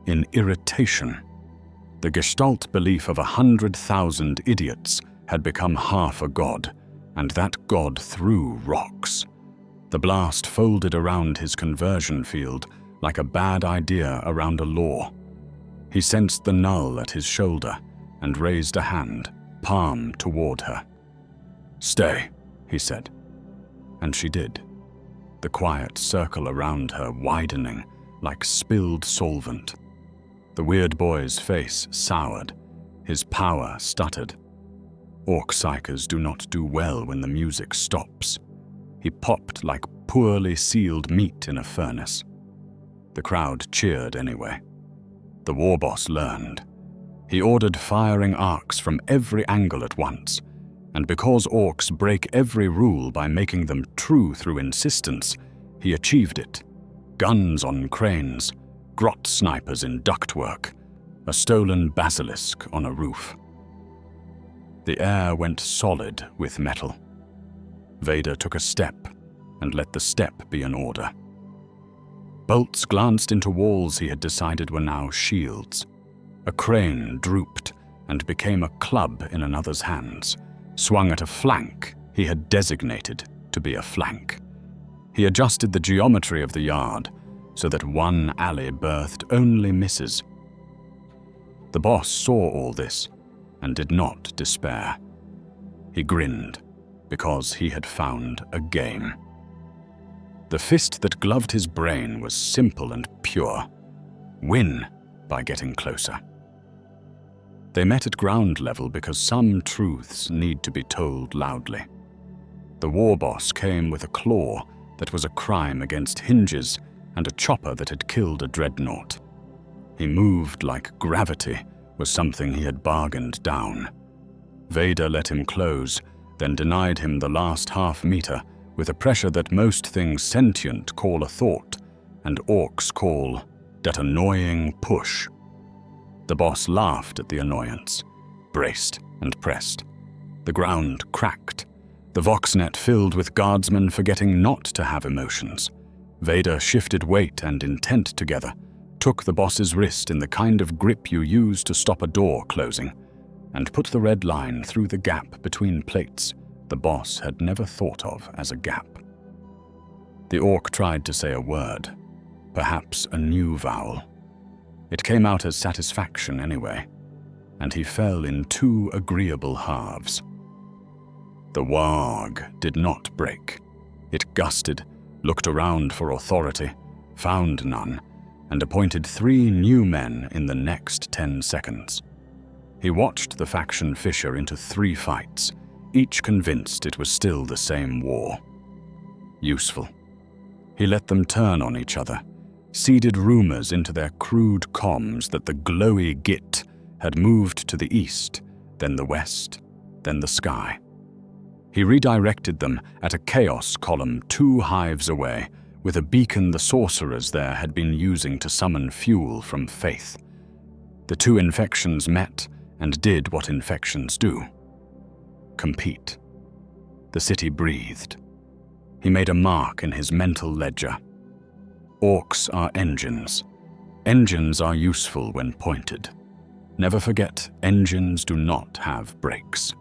S1: in irritation. The Gestalt belief of 100,000 idiots had become half a god, and that god threw rocks. The blast folded around his conversion field like a bad idea around a law. He sensed the null at his shoulder and raised a hand, palm toward her. "Stay," he said. And she did, the quiet circle around her widening like spilled solvent. The weird boy's face soured, his power stuttered. Orc psychers do not do well when the music stops. He popped like poorly sealed meat in a furnace. The crowd cheered anyway. The war boss learned. He ordered firing arcs from every angle at once, and because orcs break every rule by making them true through insistence, he achieved it. Guns on cranes, grot snipers in ductwork, a stolen basilisk on a roof. The air went solid with metal. Vader took a step and let the step be an order. Bolts glanced into walls he had decided were now shields. A crane drooped and became a club in another's hands, swung at a flank he had designated to be a flank. He adjusted the geometry of the yard so that one alley berthed only misses. The boss saw all this and did not despair. He grinned because he had found a game. The fist that gloved his brain was simple and pure. Win by getting closer. They met at ground level because some truths need to be told loudly. The war boss came with a claw that was a crime against hinges and a chopper that had killed a dreadnought. He moved like gravity was something he had bargained down. Vader let him close, then denied him the last half-meter with a pressure that most things sentient call a thought, and orcs call that annoying push. The boss laughed at the annoyance, braced and pressed. The ground cracked, the voxnet filled with guardsmen forgetting not to have emotions. Vader shifted weight and intent together, took the boss's wrist in the kind of grip you use to stop a door closing, and put the red line through the gap between plates the boss had never thought of as a gap. The orc tried to say a word, perhaps a new vowel. It came out as satisfaction anyway, and he fell in two agreeable halves. The warg did not break. It gusted, looked around for authority, found none, and appointed 3 new men in the next 10 seconds. He watched the faction fissure into 3 fights, each convinced it was still the same war. Useful. He let them turn on each other, seeded rumors into their crude comms that the glowy git had moved to the east, then the west, then the sky. He redirected them at a chaos column 2 hives away, with a beacon the sorcerers there had been using to summon fuel from faith. The 2 infections met and did what infections do. Compete. The city breathed. He made a mark in his mental ledger. Orcs are engines. Engines are useful when pointed. Never forget, engines do not have brakes.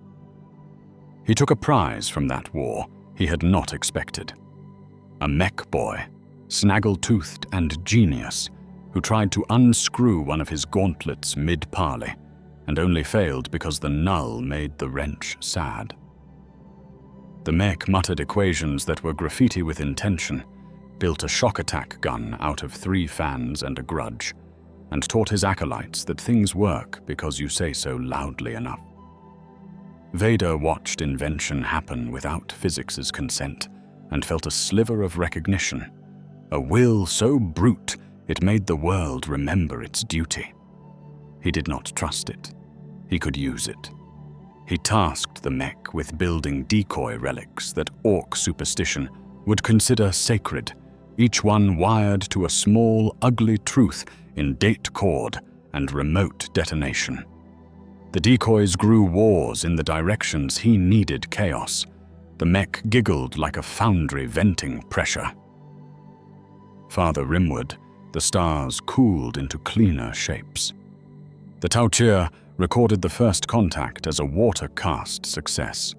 S1: He took a prize from that war he had not expected. A mech boy, snaggle-toothed and genius, who tried to unscrew one of his gauntlets mid-parley, and only failed because the null made the wrench sad. The mech muttered equations that were graffiti with intention, built a shock attack gun out of 3 fans and a grudge, and taught his acolytes that things work because you say so loudly enough. Vader watched invention happen without physics's consent, and felt a sliver of recognition, a will so brute it made the world remember its duty. He did not trust it. He could use it. He tasked the mech with building decoy relics that orc superstition would consider sacred, each one wired to a small, ugly truth in date cord and remote detonation. The decoys grew wars in the directions he needed chaos. The mech giggled like a foundry venting pressure. Farther rimward, the stars cooled into cleaner shapes. The Tauchir recorded the first contact as a water-cast success.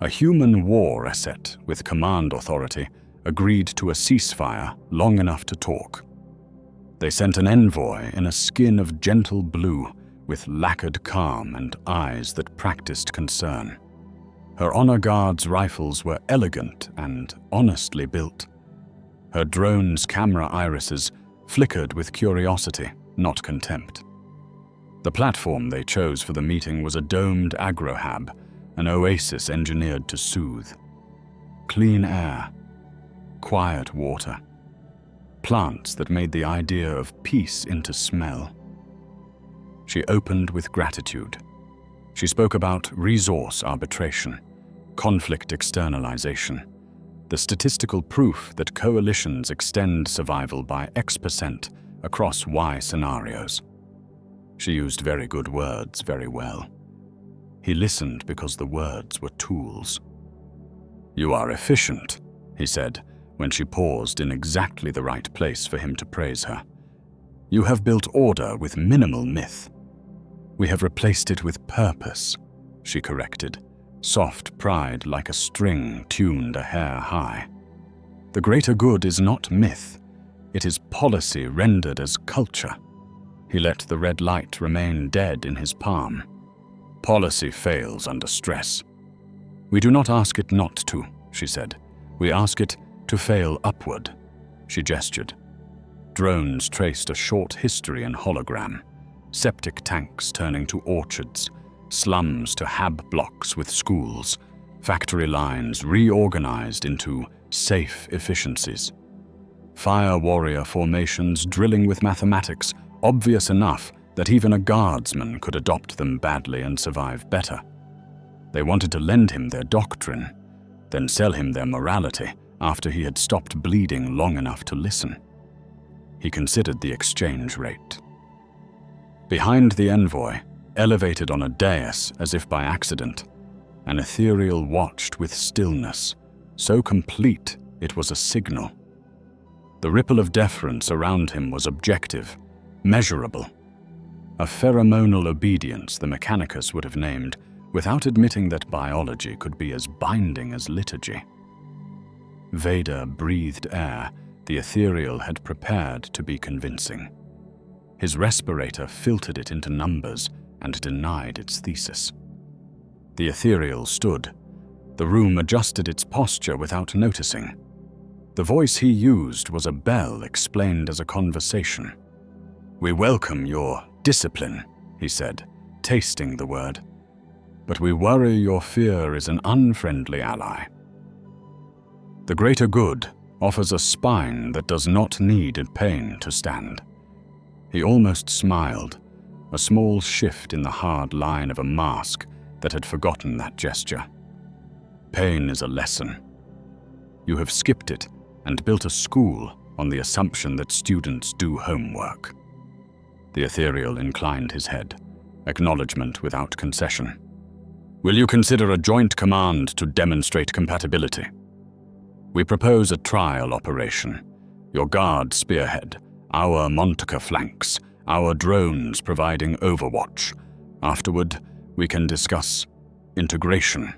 S1: A human war asset with command authority agreed to a ceasefire long enough to talk. They sent an envoy in a skin of gentle blue with lacquered calm and eyes that practiced concern. Her honor guard's rifles were elegant and honestly built. Her drone's camera irises flickered with curiosity, not contempt. The platform they chose for the meeting was a domed agrohab, an oasis engineered to soothe. Clean air, quiet water, plants that made the idea of peace into smell. She opened with gratitude. She spoke about resource arbitration, conflict externalization, the statistical proof that coalitions extend survival by X% across Y scenarios. She used very good words very well. He listened because the words were tools. "You are efficient," he said, when she paused in exactly the right place for him to praise her. "You have built order with minimal myth." "We have replaced it with purpose," she corrected, soft pride like a string tuned a hair high. "The greater good is not myth. It is policy rendered as culture." He let the red light remain dead in his palm. "Policy fails under stress." "We do not ask it not to," she said. "We ask it to fail upward." She gestured. Drones traced a short history in hologram. Septic tanks turning to orchards, slums to hab blocks with schools, factory lines reorganized into safe efficiencies. Fire warrior formations drilling with mathematics, obvious enough that even a guardsman could adopt them badly and survive better. They wanted to lend him their doctrine, then sell him their morality after he had stopped bleeding long enough to listen. He considered the exchange rate. Behind the envoy, elevated on a dais as if by accident, an ethereal watched with stillness, so complete it was a signal. The ripple of deference around him was objective, measurable. A pheromonal obedience the Mechanicus would have named, without admitting that biology could be as binding as liturgy. Vader breathed air the ethereal had prepared to be convincing. His respirator filtered it into numbers and denied its thesis. The ethereal stood. The room adjusted its posture without noticing. The voice he used was a bell explained as a conversation. "We welcome your discipline," he said, tasting the word. "But we worry your fear is an unfriendly ally. The greater good offers a spine that does not need pain to stand." He almost smiled, a small shift in the hard line of a mask that had forgotten that gesture. "Pain is a lesson. You have skipped it and built a school on the assumption that students do homework." The ethereal inclined his head, acknowledgement without concession. "Will you consider a joint command to demonstrate compatibility? We propose a trial operation. Your guard spearhead, our Montaca flanks, our drones providing overwatch. Afterward, we can discuss integration."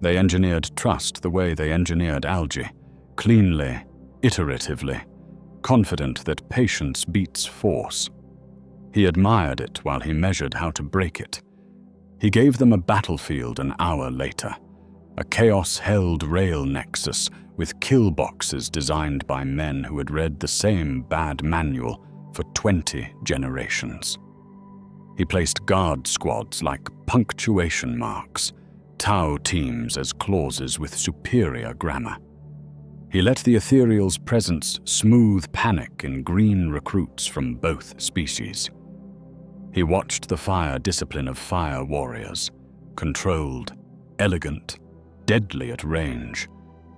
S1: They engineered trust the way they engineered algae, cleanly, iteratively, confident that patience beats force. He admired it while he measured how to break it. He gave them a battlefield an hour later, a chaos-held rail nexus with kill boxes designed by men who had read the same bad manual for 20 generations. He placed guard squads like punctuation marks, Tau teams as clauses with superior grammar. He let the ethereal's presence smooth panic in green recruits from both species. He watched the fire discipline of fire warriors, controlled, elegant, deadly at range,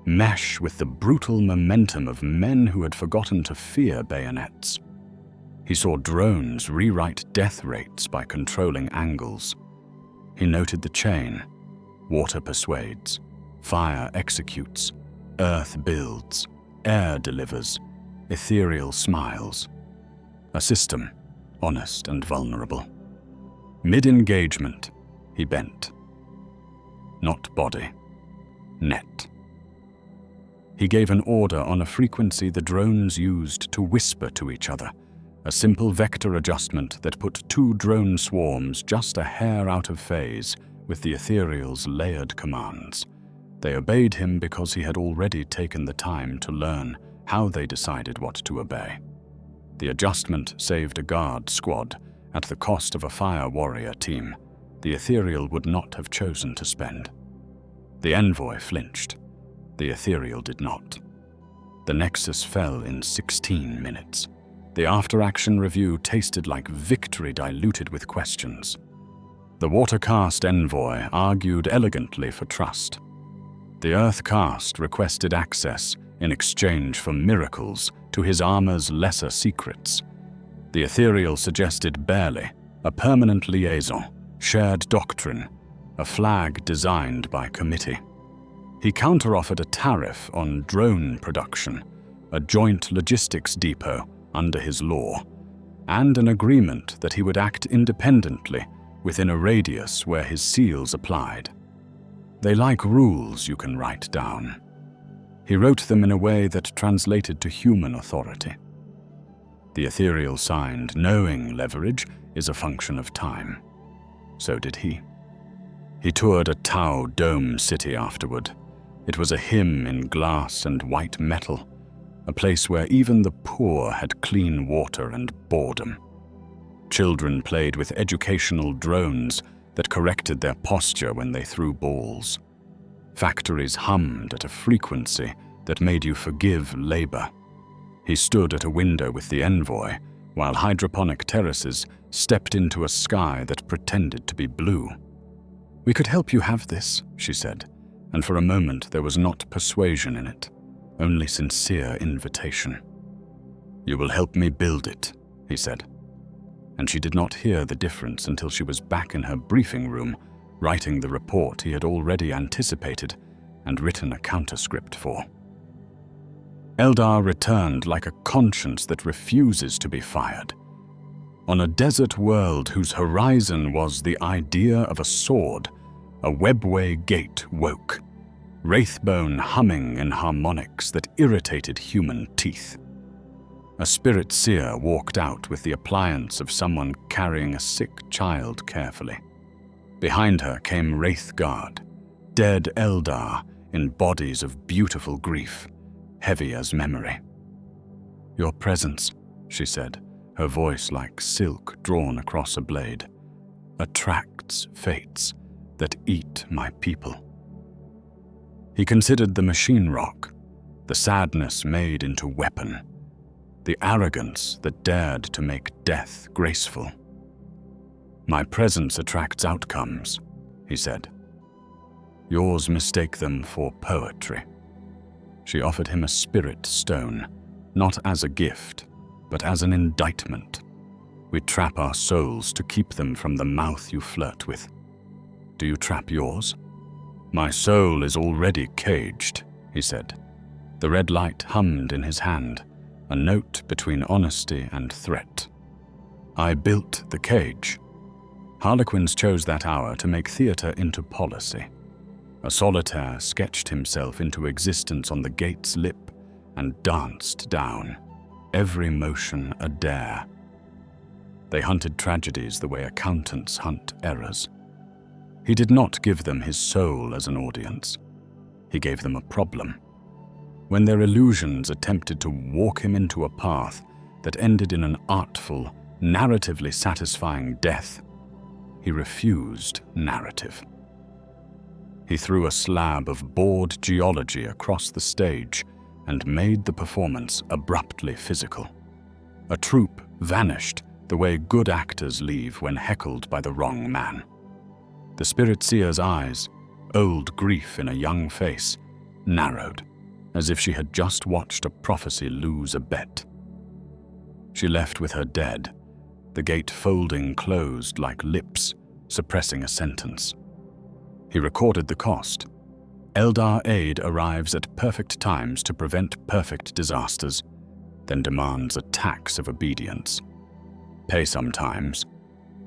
S1: mesh with the brutal momentum of men who had forgotten to fear bayonets. He saw drones rewrite death rates by controlling angles. He noted the chain. Water persuades, fire executes, earth builds, air delivers, ethereal smiles. A system, honest and vulnerable. Mid-engagement, he bent. Not body. Net. He gave an order on a frequency the drones used to whisper to each other, a simple vector adjustment that put two drone swarms just a hair out of phase with the ethereal's layered commands. They obeyed him because he had already taken the time to learn how they decided what to obey. The adjustment saved a guard squad at the cost of a fire warrior team the ethereal would not have chosen to spend. The envoy flinched. The ethereal did not. The nexus fell in 16 minutes. The after-action review tasted like victory diluted with questions. The water-caste envoy argued elegantly for trust. The earth-caste requested access in exchange for miracles to his armor's lesser secrets. The ethereal suggested barely a permanent liaison, shared doctrine, a flag designed by committee. He counteroffered a tariff on drone production, a joint logistics depot under his law, and an agreement that he would act independently within a radius where his seals applied. They like rules you can write down. He wrote them in a way that translated to human authority. The ethereal signed, knowing leverage is a function of time. So did he. He toured a Tau dome city afterward. It was a hymn in glass and white metal, a place where even the poor had clean water and boredom. Children played with educational drones that corrected their posture when they threw balls. Factories hummed at a frequency that made you forgive labor. He stood at a window with the envoy, while hydroponic terraces stepped into a sky that pretended to be blue. "We could help you have this," she said, and for a moment there was not persuasion in it, only sincere invitation. "You will help me build it," he said. And she did not hear the difference until she was back in her briefing room, writing the report he had already anticipated and written a counterscript for. Eldar returned like a conscience that refuses to be fired. On a desert world whose horizon was the idea of a sword, a webway gate woke, wraithbone humming in harmonics that irritated human teeth. A spirit seer walked out with the appliance of someone carrying a sick child carefully. Behind her came Wraithguard, dead Eldar in bodies of beautiful grief, heavy as memory. "Your presence," she said, her voice like silk drawn across a blade, "attracts fates that eat my people." He considered the machine rock, the sadness made into weapon, the arrogance that dared to make death graceful. "My presence attracts outcomes," he said. "Yours mistake them for poetry." She offered him a spirit stone, not as a gift, but as an indictment. "We trap our souls to keep them from the mouth you flirt with. Do you trap yours?" "My soul is already caged," he said. The red light hummed in his hand, a note between honesty and threat. "I built the cage." Harlequins chose that hour to make theater into policy. A solitaire sketched himself into existence on the gate's lip and danced down, every motion a dare. They hunted tragedies the way accountants hunt errors. He did not give them his soul as an audience. He gave them a problem. When their illusions attempted to walk him into a path that ended in an artful, narratively satisfying death, he refused narrative. He threw a slab of bored geology across the stage and made the performance abruptly physical. A troupe vanished the way good actors leave when heckled by the wrong man. The spirit seer's eyes, old grief in a young face, narrowed, as if she had just watched a prophecy lose a bet. She left with her dead, the gate folding closed like lips, suppressing a sentence. He recorded the cost. Eldar aid arrives at perfect times to prevent perfect disasters, then demands a tax of obedience. Pay sometimes.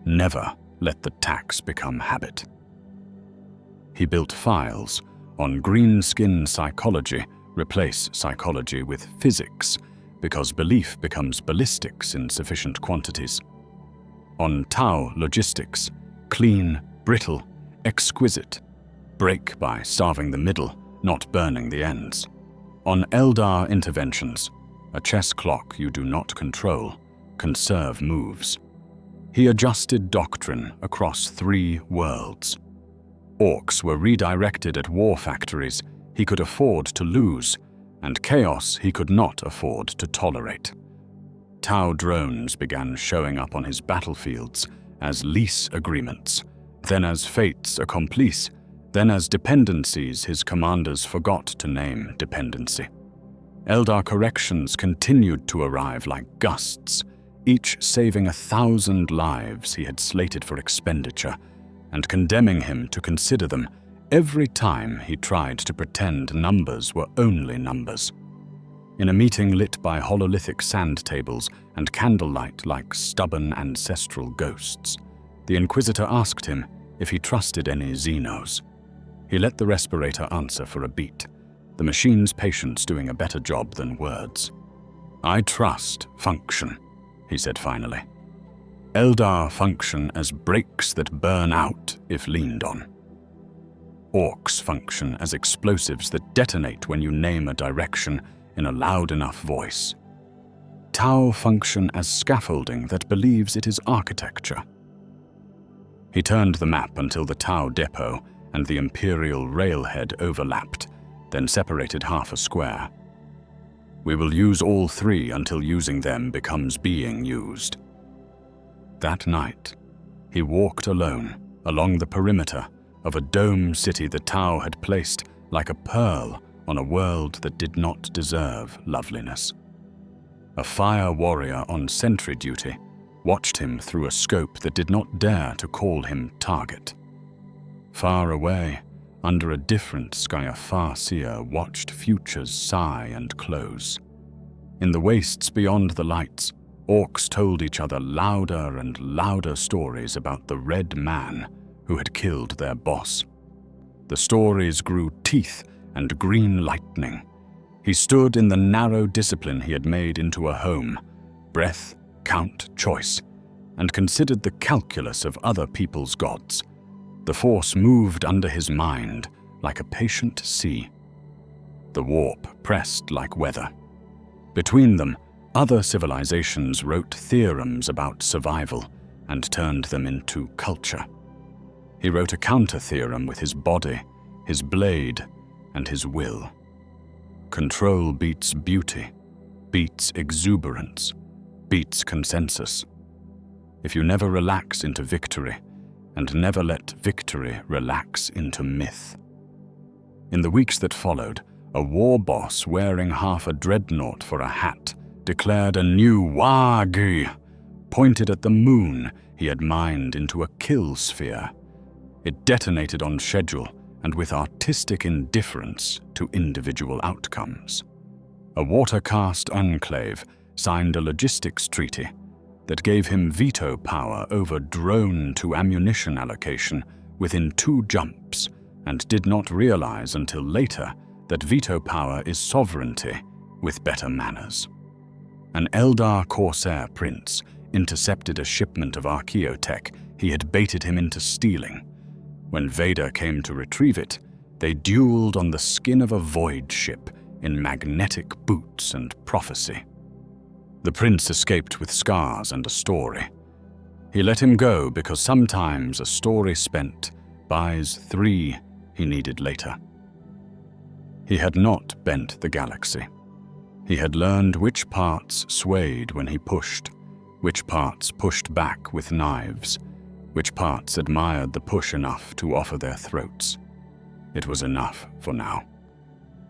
S1: Never let the tax become habit. He built files on green skin psychology, replace psychology with physics, because belief becomes ballistics in sufficient quantities. On Tau logistics, clean, brittle, exquisite, break by starving the middle, not burning the ends. On Eldar interventions, a chess clock you do not control, conserve moves. He adjusted doctrine across 3 worlds. Orcs were redirected at war factories he could afford to lose, and chaos he could not afford to tolerate. Tau drones began showing up on his battlefields as lease agreements, then as fates accomplices, then as dependencies his commanders forgot to name dependency. Eldar corrections continued to arrive like gusts, each saving 1,000 lives he had slated for expenditure, and condemning him to consider them every time he tried to pretend numbers were only numbers. In a meeting lit by hololithic sand tables and candlelight like stubborn ancestral ghosts, the Inquisitor asked him if he trusted any Xenos. He let the respirator answer for a beat, the machine's patience doing a better job than words. "I trust function," he said finally. "Eldar function as brakes that burn out if leaned on. Orcs function as explosives that detonate when you name a direction in a loud enough voice. Tau function as scaffolding that believes it is architecture." He turned the map until the Tau depot and the Imperial railhead overlapped, then separated half a square. "We will use all three until using them becomes being used." That night, he walked alone along the perimeter of a dome city the Tau had placed like a pearl on a world that did not deserve loveliness. A fire warrior on sentry duty watched him through a scope that did not dare to call him target. Far away, under a different sky, a far-seer watched futures sigh and close. In the wastes beyond the lights, orcs told each other louder and louder stories about the red man who had killed their boss. The stories grew teeth and green lightning. He stood in the narrow discipline he had made into a home, breath, count, choice, and considered the calculus of other people's gods. The force moved under his mind like a patient sea. The warp pressed like weather. Between them, other civilizations wrote theorems about survival and turned them into culture. He wrote a counter-theorem with his body, his blade, and his will. Control beats beauty, beats exuberance, beats consensus. If you never relax into victory, and never let victory relax into myth. In the weeks that followed, a war boss wearing half a dreadnought for a hat declared a new Wagi, pointed at the moon he had mined into a kill sphere. It detonated on schedule and with artistic indifference to individual outcomes. A water-caste enclave signed a logistics treaty that gave him veto power over drone to ammunition allocation within 2 jumps, and did not realize until later that veto power is sovereignty with better manners. An Eldar Corsair prince intercepted a shipment of archaeotech he had baited him into stealing. When Vader came to retrieve it, they dueled on the skin of a void ship in magnetic boots and prophecy. The prince escaped with scars and a story. He let him go because sometimes a story spent buys 3 he needed later. He had not bent the galaxy. He had learned which parts swayed when he pushed, which parts pushed back with knives, which parts admired the push enough to offer their throats. It was enough for now.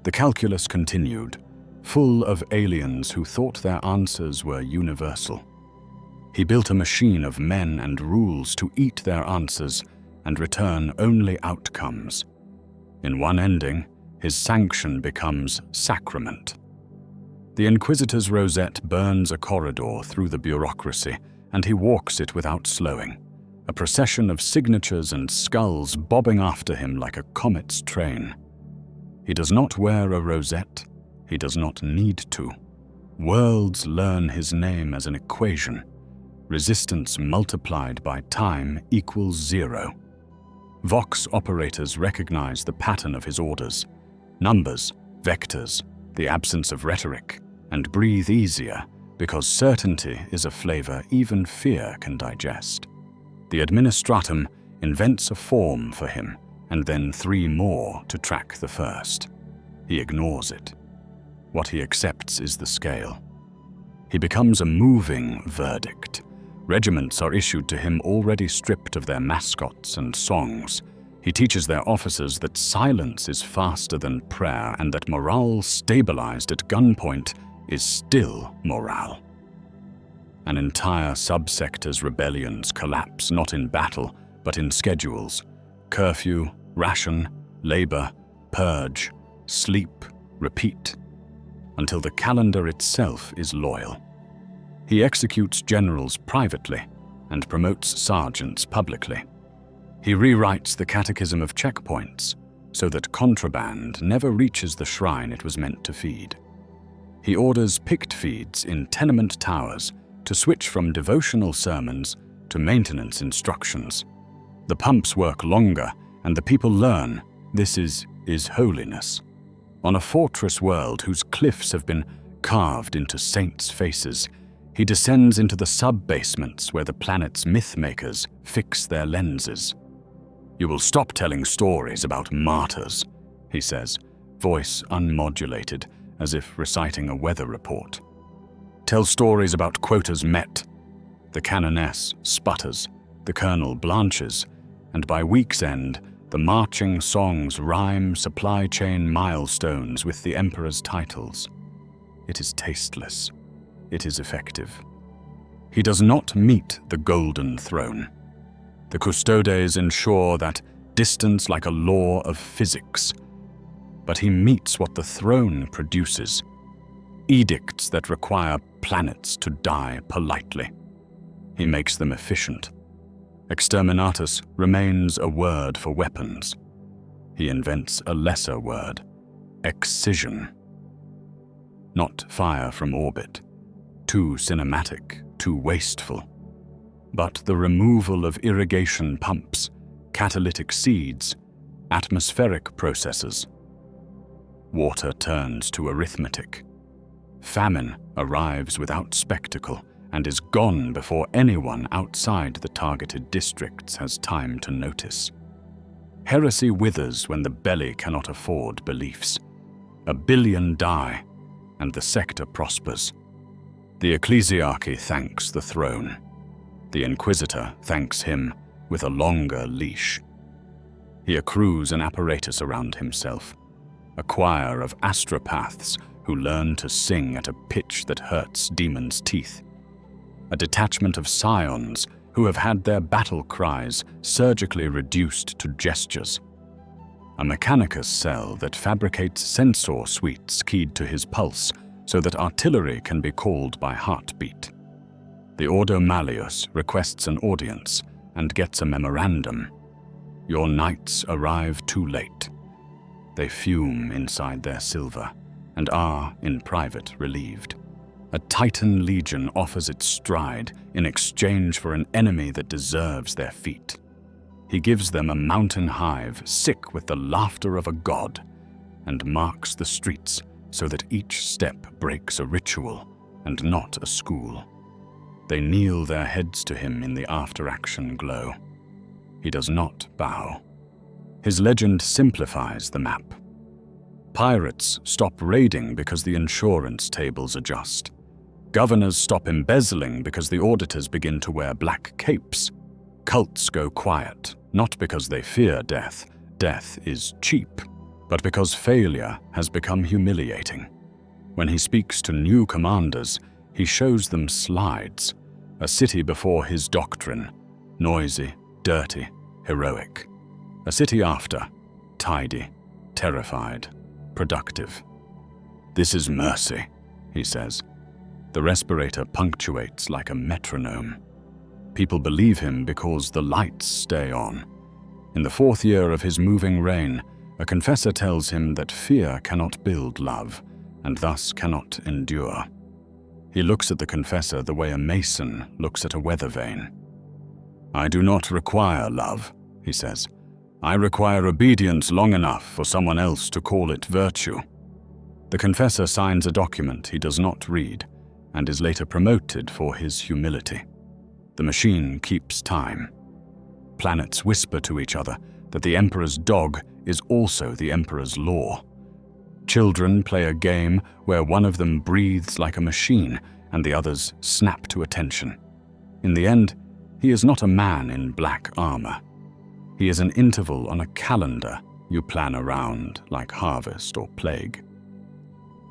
S1: The calculus continued, full of aliens who thought their answers were universal. He built a machine of men and rules to eat their answers and return only outcomes. In one ending, his sanction becomes sacrament. The Inquisitor's rosette burns a corridor through the bureaucracy, and he walks it without slowing, a procession of signatures and skulls bobbing after him like a comet's train. He does not wear a rosette. He does not need to. Worlds learn his name as an equation. Resistance multiplied by time equals 0. Vox operators recognize the pattern of his orders. Numbers, vectors, the absence of rhetoric, and breathe easier because certainty is a flavor even fear can digest. The Administratum invents a form for him and then 3 more to track the first. He ignores it. What he accepts is the scale. He becomes a moving verdict. Regiments are issued to him already stripped of their mascots and songs. He teaches their officers that silence is faster than prayer and that morale stabilized at gunpoint is still morale. An entire subsector's rebellions collapse not in battle, but in schedules: curfew, ration, labor, purge, sleep, repeat, until the calendar itself is loyal. He executes generals privately and promotes sergeants publicly. He rewrites the catechism of checkpoints so that contraband never reaches the shrine it was meant to feed. He orders picked feeds in tenement towers to switch from devotional sermons to maintenance instructions. The pumps work longer, and the people learn this is holiness. On a fortress world whose cliffs have been carved into saints' faces, he descends into the sub-basements where the planet's myth-makers fix their lenses. "You will stop telling stories about martyrs," he says, voice unmodulated, as if reciting a weather report. "Tell stories about quotas met." The canoness sputters, the colonel blanches, and by week's end, the marching songs rhyme supply chain milestones with the emperor's titles. It is tasteless. It is effective. He does not meet the golden throne. The custodes ensure that distance like a law of physics. But he meets what the throne produces: edicts that require planets to die politely. He makes them efficient. Exterminatus remains a word for weapons. He invents a lesser word: excision. Not fire from orbit, too cinematic, too wasteful, but the removal of irrigation pumps, catalytic seeds, atmospheric processes. Water turns to arithmetic. Famine arrives without spectacle and is gone before anyone outside the targeted districts has time to notice. Heresy withers when the belly cannot afford beliefs. 1 billion die, and the sector prospers. The ecclesiarchy thanks the throne. The inquisitor thanks him with a longer leash. He accrues an apparatus around himself, a choir of astropaths who learn to sing at a pitch that hurts demons' teeth, a detachment of scions who have had their battle cries surgically reduced to gestures, a mechanicus cell that fabricates sensor suites keyed to his pulse so that artillery can be called by heartbeat. The Ordo Malleus requests an audience and gets a memorandum. Your knights arrive too late. They fume inside their silver and are, in private, relieved. A Titan legion offers its stride in exchange for an enemy that deserves their feet. He gives them a mountain hive sick with the laughter of a god and marks the streets so that each step breaks a ritual and not a school. They kneel their heads to him in the after-action glow. He does not bow. His legend simplifies the map. Pirates stop raiding because the insurance tables adjust. Governors stop embezzling because the auditors begin to wear black capes. Cults go quiet, not because they fear death. Death is cheap, but because failure has become humiliating. When he speaks to new commanders, he shows them slides, a city before his doctrine, noisy, dirty, heroic. A city after, tidy, terrified, productive. "This is mercy," he says. The respirator punctuates like a metronome. People believe him because the lights stay on. In the 4th year of his moving reign, a confessor tells him that fear cannot build love, and thus cannot endure. He looks at the confessor the way a mason looks at a weather vane. "I do not require love," he says. "I require obedience long enough for someone else to call it virtue." The confessor signs a document he does not read, and is later promoted for his humility. The machine keeps time. Planets whisper to each other that the Emperor's dog is also the Emperor's law. Children play a game where one of them breathes like a machine and the others snap to attention. In the end, he is not a man in black armor. He is an interval on a calendar you plan around like harvest or plague.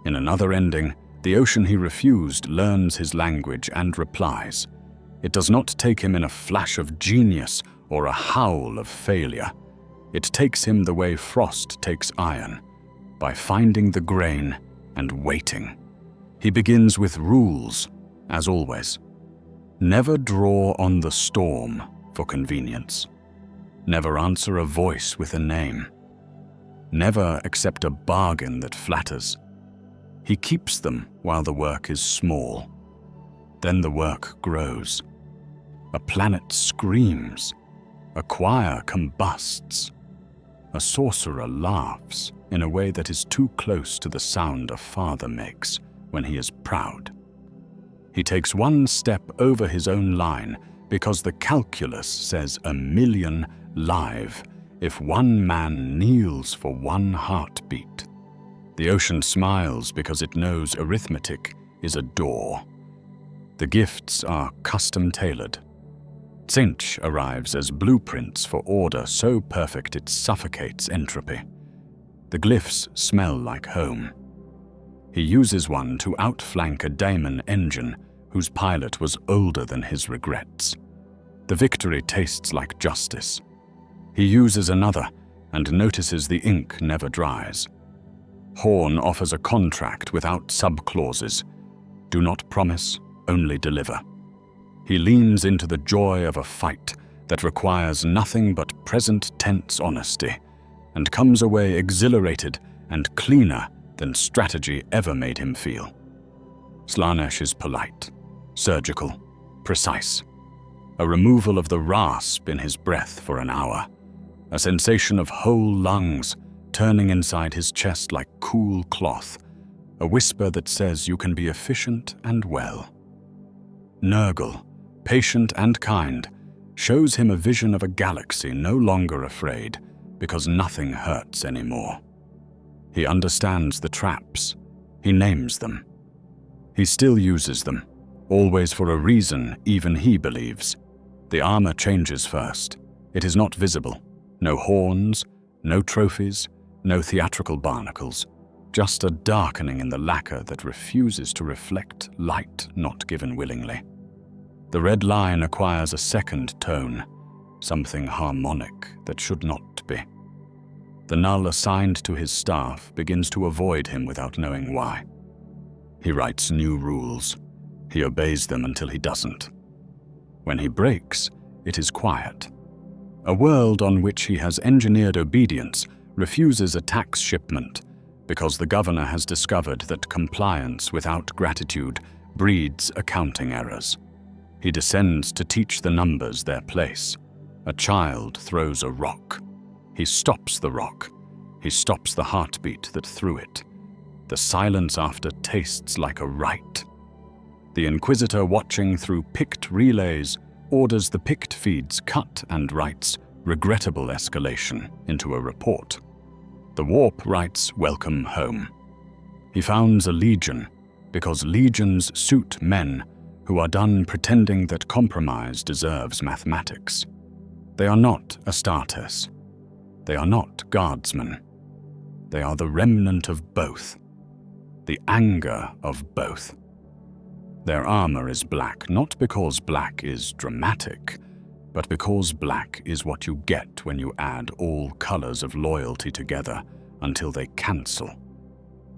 S1: In another ending, The ocean he refused learns his language and replies. It does not take him in a flash of genius or a howl of failure. It takes him the way frost takes iron, by finding the grain and waiting. He begins with rules, as always. Never draw on the storm for convenience. Never answer a voice with a name. Never accept a bargain that flatters. He keeps them while the work is small. Then the work grows. A planet screams. A choir combusts. A sorcerer laughs in a way that is too close to the sound a father makes when he is proud. He takes one step over his own line because the calculus says 1,000,000 live if one man kneels for one heartbeat. The ocean smiles because it knows arithmetic is a door. The gifts are custom-tailored. Tzeentch arrives as blueprints for order so perfect it suffocates entropy. The glyphs smell like home. He uses one to outflank a daemon engine whose pilot was older than his regrets. The victory tastes like justice. He uses another and notices the ink never dries. Horn offers a contract without sub-clauses. Do not promise, only deliver. He leans into the joy of a fight that requires nothing but present tense honesty, and comes away exhilarated and cleaner than strategy ever made him feel. Slaanesh is polite, surgical, precise. A removal of the rasp in his breath for an hour. A sensation of whole lungs turning inside his chest like cool cloth. A whisper that says you can be efficient and well. Nurgle, patient and kind, shows him a vision of a galaxy no longer afraid because nothing hurts anymore. He understands the traps. He names them. He still uses them, always for a reason even he believes. The armor changes first. It is not visible. No horns, no trophies, no theatrical barnacles. Just a darkening in the lacquer that refuses to reflect light not given willingly. The red line acquires a second tone, something harmonic that should not be. The null assigned to his staff begins to avoid him without knowing why. He writes new rules. He obeys them until he doesn't. When he breaks, it is quiet. A world on which he has engineered obedience refuses a tax shipment because the governor has discovered that compliance without gratitude breeds accounting errors. He descends to teach the numbers their place. A child throws a rock. He stops the rock. He stops the heartbeat that threw it. The silence after tastes like a rite. The Inquisitor, watching through picked relays, orders the picked feeds cut and writes regrettable escalation into a report. The warp writes welcome home. He founds a legion because legions suit men who are done pretending that compromise deserves mathematics. They are not Astartes. They are not guardsmen. They are the remnant of both, the anger of both. Their armor is black, not because black is dramatic, but because black is what you get when you add all colors of loyalty together until they cancel.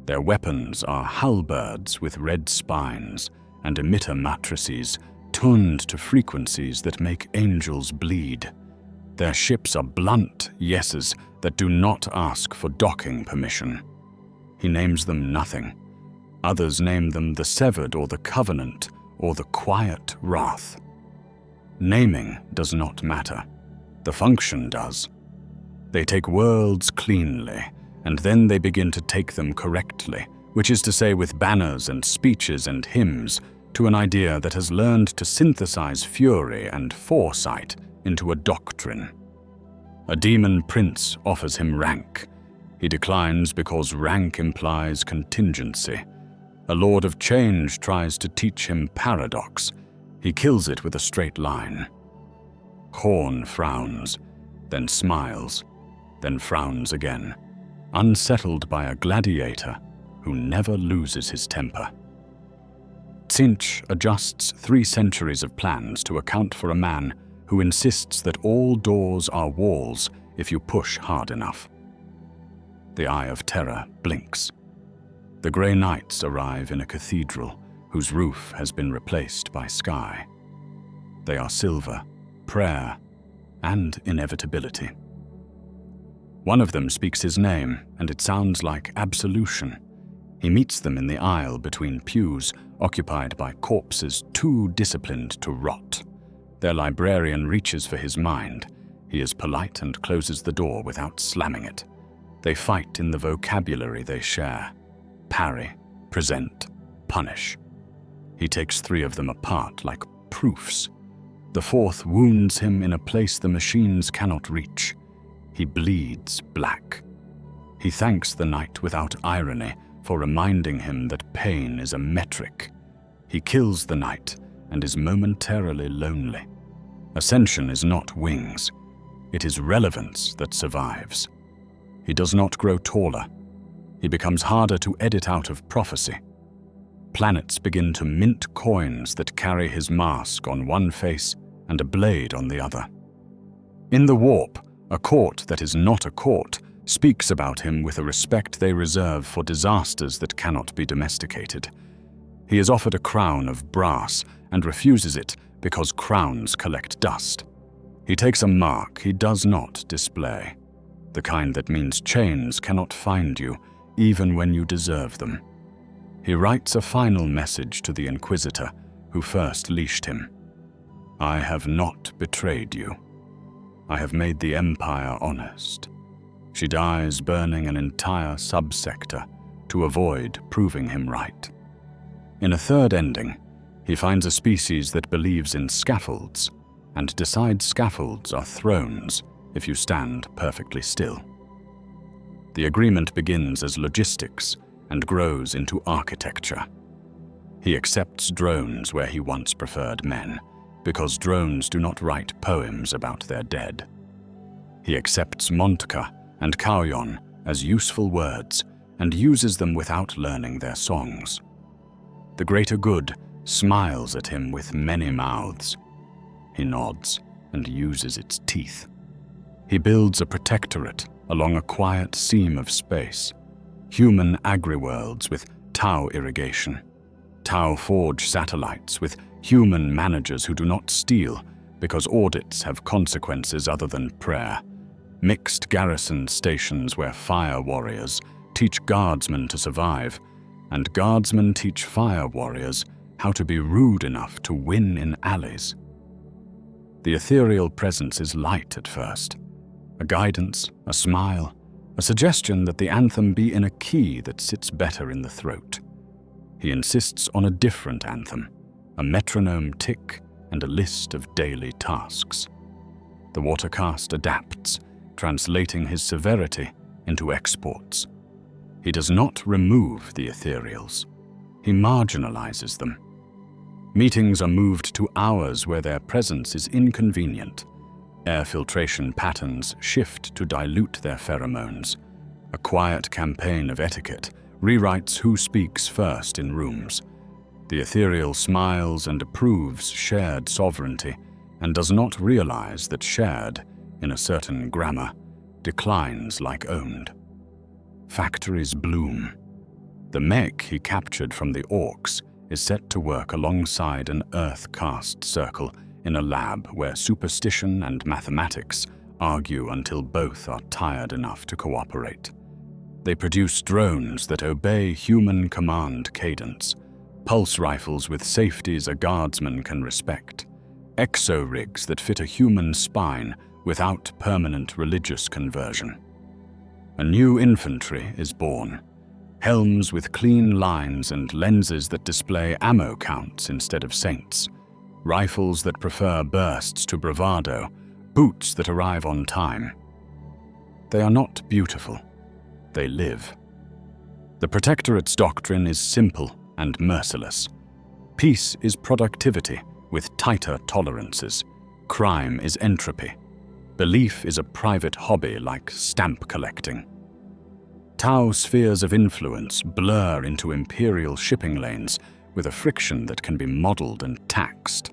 S1: Their weapons are halberds with red spines and emitter matrices tuned to frequencies that make angels bleed. Their ships are blunt yeses that do not ask for docking permission. He names them nothing. Others name them the Severed or the Covenant or the Quiet Wrath. Naming does not matter. The function does. They take worlds cleanly, and then they begin to take them correctly, which is to say with banners and speeches and hymns, to an idea that has learned to synthesize fury and foresight into a doctrine. A demon prince offers him rank. He declines because rank implies contingency. A lord of change tries to teach him paradox. He kills it with a straight line. Horn frowns, then smiles, then frowns again, unsettled by a gladiator who never loses his temper. Tzinch adjusts 3 centuries of plans to account for a man who insists that all doors are walls if you push hard enough. The Eye of Terror blinks. The Grey Knights arrive in a cathedral whose roof has been replaced by sky. They are silver, prayer, and inevitability. One of them speaks his name, and it sounds like absolution. He meets them in the aisle between pews occupied by corpses too disciplined to rot. Their librarian reaches for his mind. He is polite and closes the door without slamming it. They fight in the vocabulary they share. Parry, present, punish. He takes 3 of them apart like proofs. The 4th wounds him in a place the machines cannot reach. He bleeds black. He thanks the knight without irony for reminding him that pain is a metric. He kills the knight and is momentarily lonely. Ascension is not wings. It is relevance that survives. He does not grow taller. He becomes harder to edit out of prophecy. Planets begin to mint coins that carry his mask on one face and a blade on the other. In the warp, a court that is not a court speaks about him with a respect they reserve for disasters that cannot be domesticated. He is offered a crown of brass and refuses it because crowns collect dust. He takes a mark he does not display, the kind that means chains cannot find you even when you deserve them. He writes a final message to the Inquisitor who first leashed him. I have not betrayed you. I have made the Empire honest. She dies burning an entire subsector to avoid proving him right. In a third ending, he finds a species that believes in scaffolds and decides scaffolds are thrones if you stand perfectly still. The agreement begins as logistics and grows into architecture. He accepts drones where he once preferred men, because drones do not write poems about their dead. He accepts Montka and Kauyon as useful words and uses them without learning their songs. The greater good smiles at him with many mouths. He nods and uses its teeth. He builds a protectorate along a quiet seam of space, human agri-worlds with Tau irrigation, Tau Forge satellites with human managers who do not steal because audits have consequences other than prayer, mixed garrison stations where fire warriors teach guardsmen to survive, and guardsmen teach fire warriors how to be rude enough to win in alleys. The ethereal presence is light at first, a guidance, a smile, a suggestion that the anthem be in a key that sits better in the throat. He insists on a different anthem, a metronome tick and a list of daily tasks. The watercast adapts, translating his severity into exports. He does not remove the ethereals. He marginalizes them. Meetings are moved to hours where their presence is inconvenient. Air filtration patterns shift to dilute their pheromones. A quiet campaign of etiquette rewrites who speaks first in rooms. The ethereal smiles and approves shared sovereignty and does not realize that shared, in a certain grammar, declines like owned. Factories bloom. The mech he captured from the orcs is set to work alongside an earth-cast circle in a lab where superstition and mathematics argue until both are tired enough to cooperate. They produce drones that obey human command cadence, pulse rifles with safeties a guardsman can respect, exo-rigs that fit a human spine without permanent religious conversion. A new infantry is born, helms with clean lines and lenses that display ammo counts instead of saints, rifles that prefer bursts to bravado, boots that arrive on time. They are not beautiful. They live. The Protectorate's doctrine is simple and merciless. Peace is productivity with tighter tolerances. Crime is entropy. Belief is a private hobby like stamp collecting. Tau spheres of influence blur into Imperial shipping lanes with a friction that can be modeled and taxed.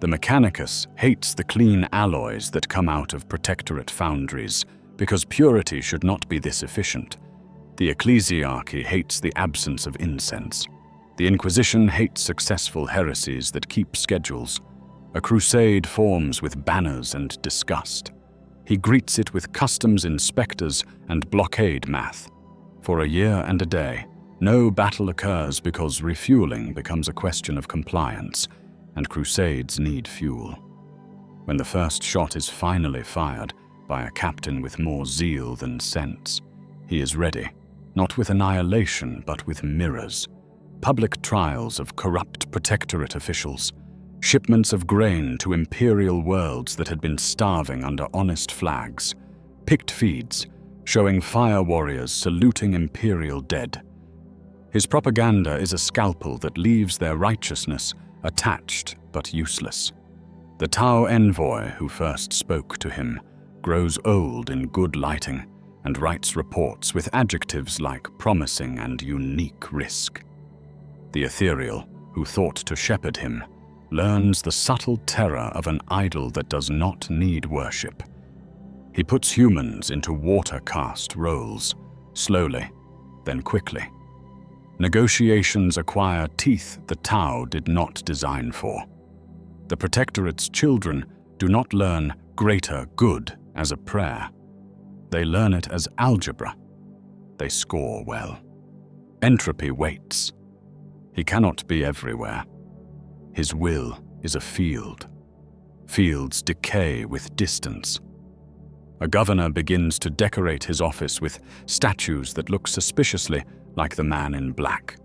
S1: The Mechanicus hates the clean alloys that come out of Protectorate foundries, because purity should not be this efficient. The Ecclesiarchy hates the absence of incense. The Inquisition hates successful heresies that keep schedules. A crusade forms with banners and disgust. He greets it with customs inspectors and blockade math. For a year and a day, no battle occurs because refueling becomes a question of compliance, and crusades need fuel. When the first shot is finally fired by a captain with more zeal than sense, he is ready, not with annihilation but with mirrors. Public trials of corrupt Protectorate officials, shipments of grain to Imperial worlds that had been starving under honest flags, picked feeds showing fire warriors saluting Imperial dead. His propaganda is a scalpel that leaves their righteousness attached but useless. The Tau envoy who first spoke to him grows old in good lighting and writes reports with adjectives like promising and unique risk. The Ethereal, who thought to shepherd him, learns the subtle terror of an idol that does not need worship. He puts humans into water-cast roles, slowly, then quickly. Negotiations acquire teeth the Tau did not design for. The Protectorate's children do not learn greater good as a prayer. They learn it as algebra. They score well. Entropy waits. He cannot be everywhere. His will is a field. Fields decay with distance. A governor begins to decorate his office with statues that look suspiciously like the man in black.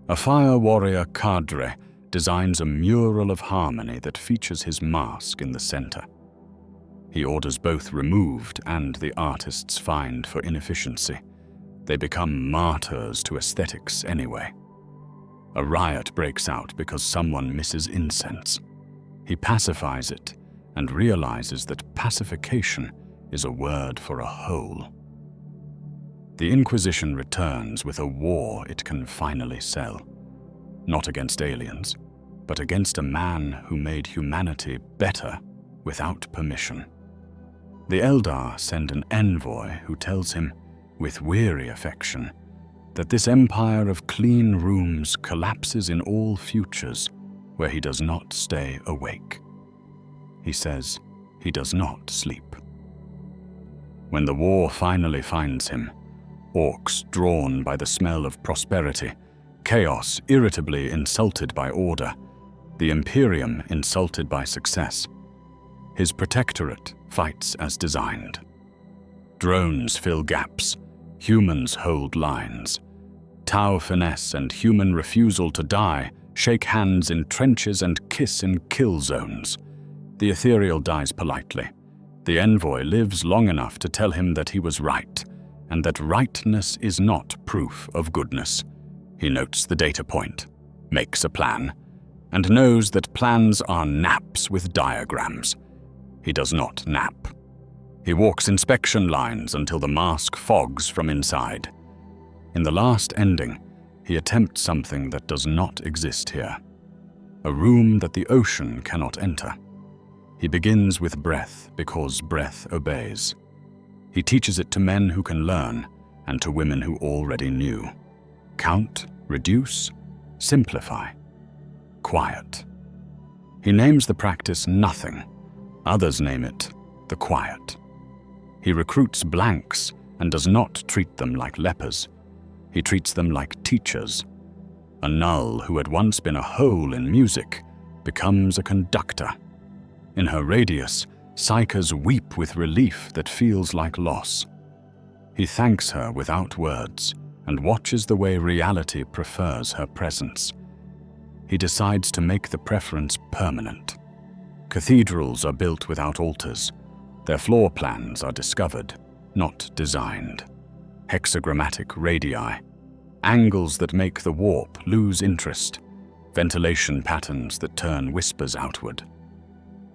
S1: A fire warrior cadre designs a mural of harmony that features his mask in the center. He orders both removed and the artists fined for inefficiency. They become martyrs to aesthetics anyway. A riot breaks out because someone misses incense. He pacifies it and realizes that pacification is a word for a whole. The Inquisition returns with a war it can finally sell. Not against aliens, but against a man who made humanity better without permission. The Eldar send an envoy who tells him, with weary affection, that this empire of clean rooms collapses in all futures where he does not stay awake. He says he does not sleep. When the war finally finds him, orcs drawn by the smell of prosperity, chaos irritably insulted by order, the Imperium insulted by success, his Protectorate fights as designed. Drones fill gaps, humans hold lines. Tau finesse and human refusal to die shake hands in trenches and kiss in kill zones. The Ethereal dies politely. The envoy lives long enough to tell him that he was right, and that rightness is not proof of goodness. He notes the data point, makes a plan, and knows that plans are naps with diagrams. He does not nap. He walks inspection lines until the mask fogs from inside. In the last ending, he attempts something that does not exist here. A room that the ocean cannot enter. He begins with breath because breath obeys. He teaches it to men who can learn and to women who already knew. Count, reduce, simplify. Quiet. He names the practice nothing. Others name it the quiet. He recruits blanks and does not treat them like lepers. He treats them like teachers. A null who had once been a hole in music becomes a conductor. In her radius, psychers weep with relief that feels like loss. He thanks her without words and watches the way reality prefers her presence. He decides to make the preference permanent. Cathedrals are built without altars. Their floor plans are discovered, not designed. Hexagrammatic radii, angles that make the warp lose interest, ventilation patterns that turn whispers outward.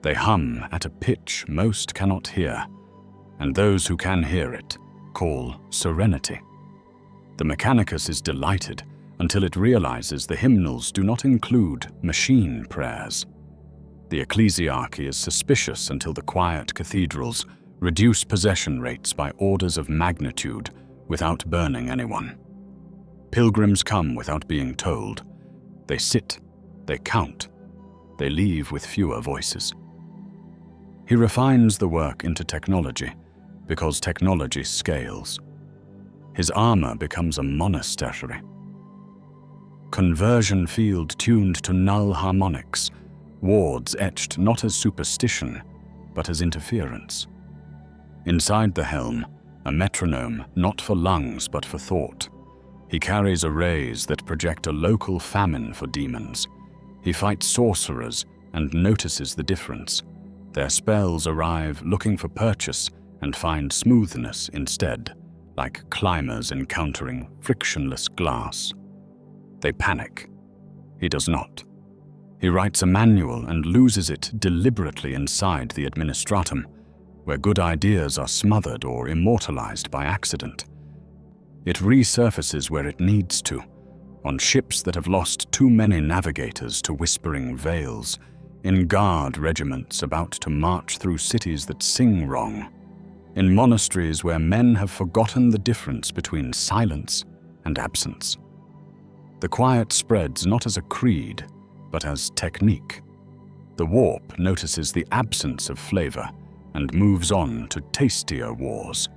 S1: They hum at a pitch most cannot hear, and those who can hear it call serenity. The Mechanicus is delighted until it realizes the hymnals do not include machine prayers. The ecclesiarchy is suspicious until the quiet cathedrals reduce possession rates by orders of magnitude without burning anyone. Pilgrims come without being told. They sit, they count, they leave with fewer voices. He refines the work into technology because technology scales. His armor becomes a monastery. Conversion field tuned to null harmonics, wards etched not as superstition, but as interference. Inside the helm, a metronome not for lungs but for thought. He carries arrays that project a local famine for demons. He fights sorcerers and notices the difference. Their spells arrive looking for purchase and find smoothness instead, like climbers encountering frictionless glass. They panic. He does not. He writes a manual and loses it deliberately inside the administratum, where good ideas are smothered or immortalized by accident. It resurfaces where it needs to, on ships that have lost too many navigators to whispering veils, in guard regiments about to march through cities that sing wrong, in monasteries where men have forgotten the difference between silence and absence. The quiet spreads not as a creed, but as technique. The warp notices the absence of flavor and moves on to tastier wars.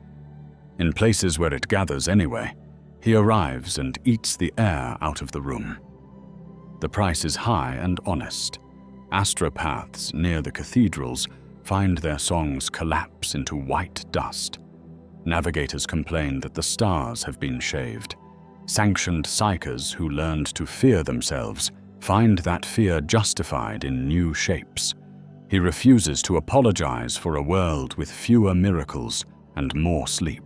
S1: In places where it gathers anyway, he arrives and eats the air out of the room. The price is high and honest. Astropaths near the cathedrals find their songs collapse into white dust. Navigators complain that the stars have been shaved. Sanctioned psychers who learned to fear themselves find that fear justified in new shapes. He refuses to apologize for a world with fewer miracles and more sleep.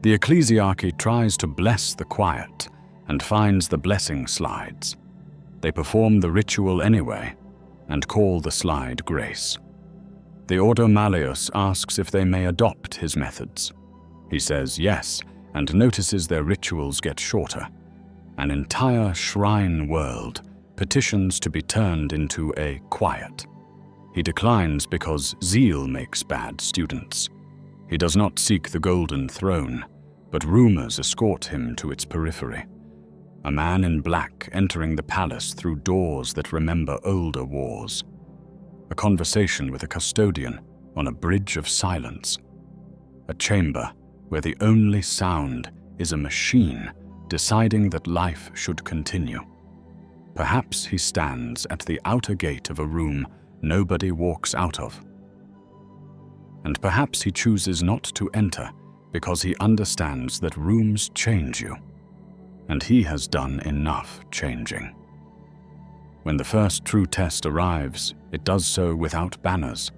S1: The ecclesiarchy tries to bless the quiet and finds the blessing slides. They perform the ritual anyway and call the slide grace. The Ordo Malleus asks if they may adopt his methods. He says yes and notices their rituals get shorter. An entire shrine world petitions to be turned into a quiet. He declines because zeal makes bad students. He does not seek the golden throne, but rumors escort him to its periphery. A man in black entering the palace through doors that remember older wars. A conversation with a custodian on a bridge of silence. A chamber where the only sound is a machine deciding that life should continue. Perhaps he stands at the outer gate of a room nobody walks out of. And perhaps he chooses not to enter because he understands that rooms change you, and he has done enough changing. When the first true test arrives, it does so without banners.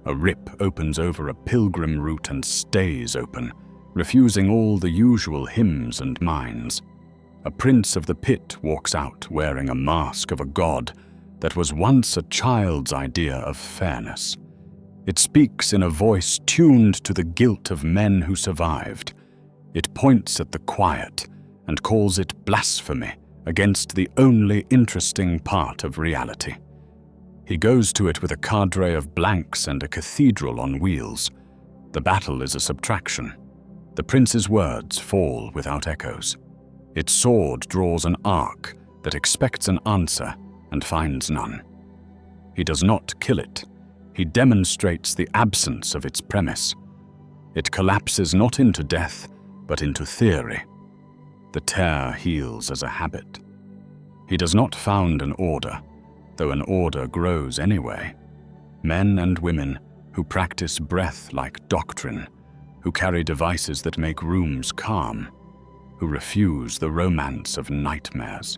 S1: A rip opens over a pilgrim route and stays open, refusing all the usual hymns and mines. A prince of the pit walks out wearing a mask of a god that was once a child's idea of fairness. It speaks in a voice tuned to the guilt of men who survived. It points at the quiet and calls it blasphemy against the only interesting part of reality. He goes to it with a cadre of blanks and a cathedral on wheels. The battle is a subtraction. The prince's words fall without echoes. Its sword draws an arc that expects an answer and finds none. He does not kill it. He demonstrates the absence of its premise. It collapses not into death, but into theory. The tear heals as a habit. He does not found an order, though an order grows anyway. Men and women who practice breath like doctrine, who carry devices that make rooms calm, who refuse the romance of nightmares.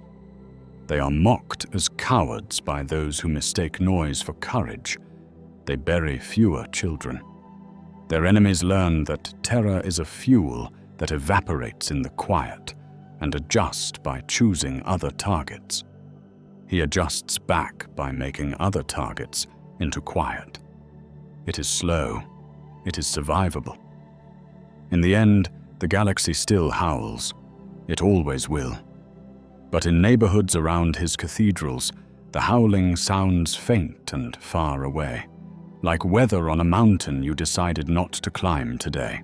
S1: They are mocked as cowards by those who mistake noise for courage. They bury fewer children. Their enemies learn that terror is a fuel that evaporates in the quiet and adjust by choosing other targets. He adjusts back by making other targets into quiet. It is slow. It is survivable. In the end, the galaxy still howls. It always will. But in neighborhoods around his cathedrals, the howling sounds faint and far away, like weather on a mountain you decided not to climb today.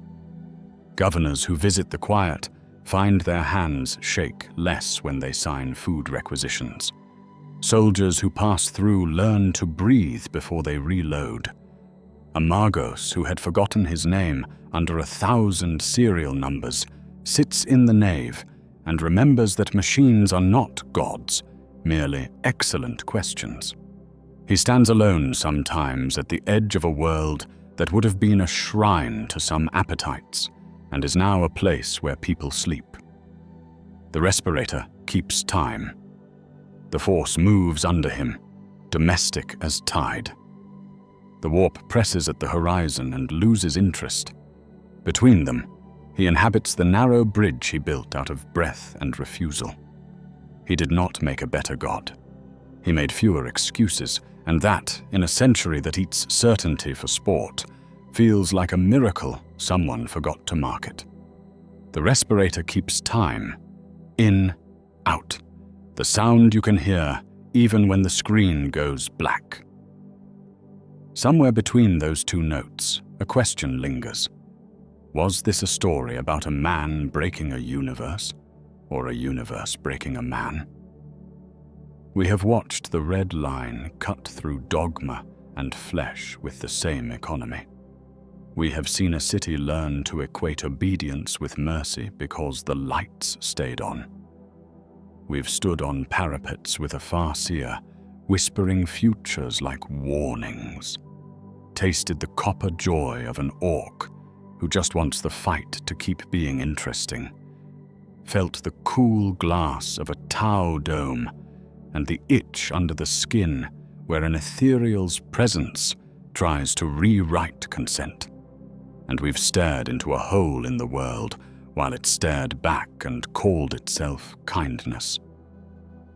S1: Governors who visit the quiet find their hands shake less when they sign food requisitions. Soldiers who pass through learn to breathe before they reload. A Magos who had forgotten his name under 1,000 serial numbers sits in the nave and remembers that machines are not gods, merely excellent questions. He stands alone sometimes at the edge of a world that would have been a shrine to some appetites and is now a place where people sleep. The respirator keeps time. The force moves under him, domestic as tide. The warp presses at the horizon and loses interest. Between them, he inhabits the narrow bridge he built out of breath and refusal. He did not make a better god. He made fewer excuses, and that, in a century that eats certainty for sport, feels like a miracle someone forgot to market. The respirator keeps time. In, out. The sound you can hear even when the screen goes black. Somewhere between those two notes, a question lingers. Was this a story about a man breaking a universe, or a universe breaking a man? We have watched the red line cut through dogma and flesh with the same economy. We have seen a city learn to equate obedience with mercy because the lights stayed on. We've stood on parapets with a farseer, whispering futures like warnings. Tasted the copper joy of an orc who just wants the fight to keep being interesting. Felt the cool glass of a Tau dome and the itch under the skin where an ethereal's presence tries to rewrite consent. And we've stared into a hole in the world while it stared back and called itself kindness.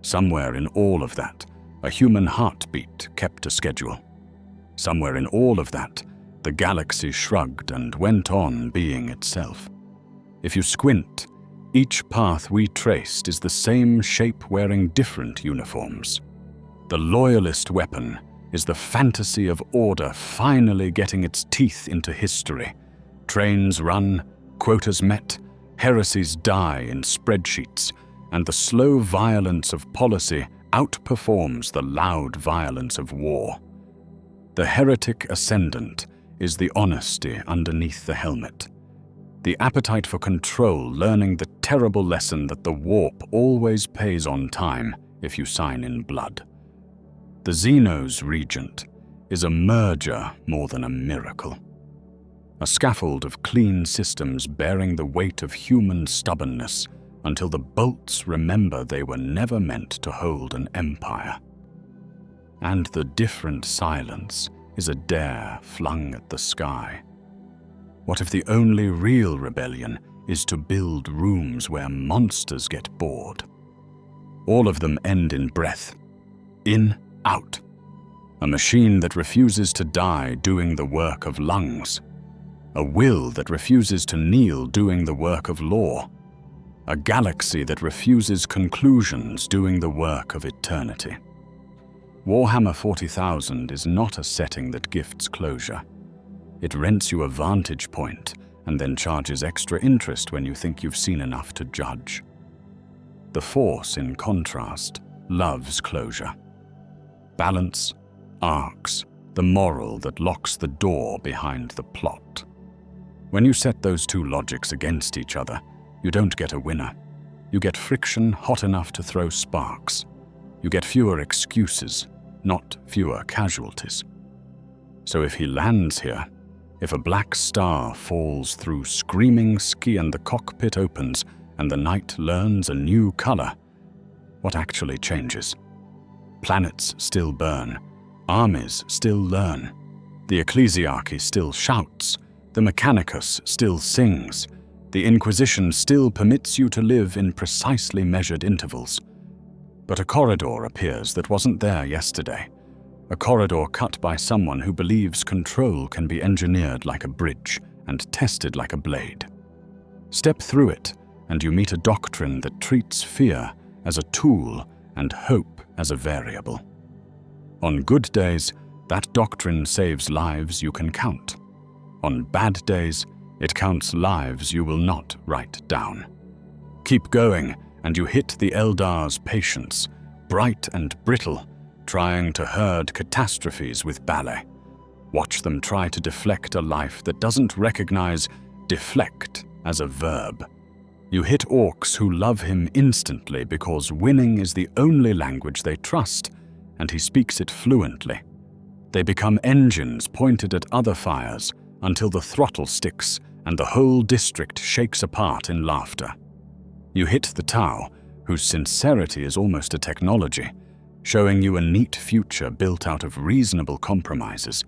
S1: Somewhere in all of that, a human heartbeat kept a schedule. Somewhere in all of that, the galaxy shrugged and went on being itself. If you squint, each path we traced is the same shape wearing different uniforms. The loyalist weapon is the fantasy of order finally getting its teeth into history. Trains run, quotas met, heresies die in spreadsheets, and the slow violence of policy outperforms the loud violence of war. The heretic ascendant is the honesty underneath the helmet. The appetite for control learning the terrible lesson that the warp always pays on time if you sign in blood. The Xenos regent is a merger more than a miracle. A scaffold of clean systems bearing the weight of human stubbornness until the bolts remember they were never meant to hold an empire. And the different silence is a dare flung at the sky. What if the only real rebellion is to build rooms where monsters get bored? All of them end in breath. In, out. A machine that refuses to die doing the work of lungs. A will that refuses to kneel doing the work of law. A galaxy that refuses conclusions doing the work of eternity. Warhammer 40,000 is not a setting that gifts closure. It rents you a vantage point and then charges extra interest when you think you've seen enough to judge. The Force, in contrast, loves closure. Balance, arcs, the moral that locks the door behind the plot. When you set those two logics against each other, you don't get a winner. You get friction hot enough to throw sparks. You get fewer excuses, not fewer casualties. So if he lands here, if a black star falls through screaming ski and the cockpit opens and the night learns a new color, what actually changes? Planets still burn. Armies still learn. The ecclesiarchy still shouts. The Mechanicus still sings. The Inquisition still permits you to live in precisely measured intervals. But a corridor appears that wasn't there yesterday. A corridor cut by someone who believes control can be engineered like a bridge and tested like a blade. Step through it, and you meet a doctrine that treats fear as a tool and hope as a variable. On good days, that doctrine saves lives you can count. On bad days, it counts lives you will not write down. Keep going, and you hit the Eldar's patience, bright and brittle, trying to herd catastrophes with ballet. Watch them try to deflect a life that doesn't recognize deflect as a verb. You hit orcs who love him instantly because winning is the only language they trust, and he speaks it fluently. They become engines pointed at other fires until the throttle sticks and the whole district shakes apart in laughter. You hit the Tau, whose sincerity is almost a technology, showing you a neat future built out of reasonable compromises,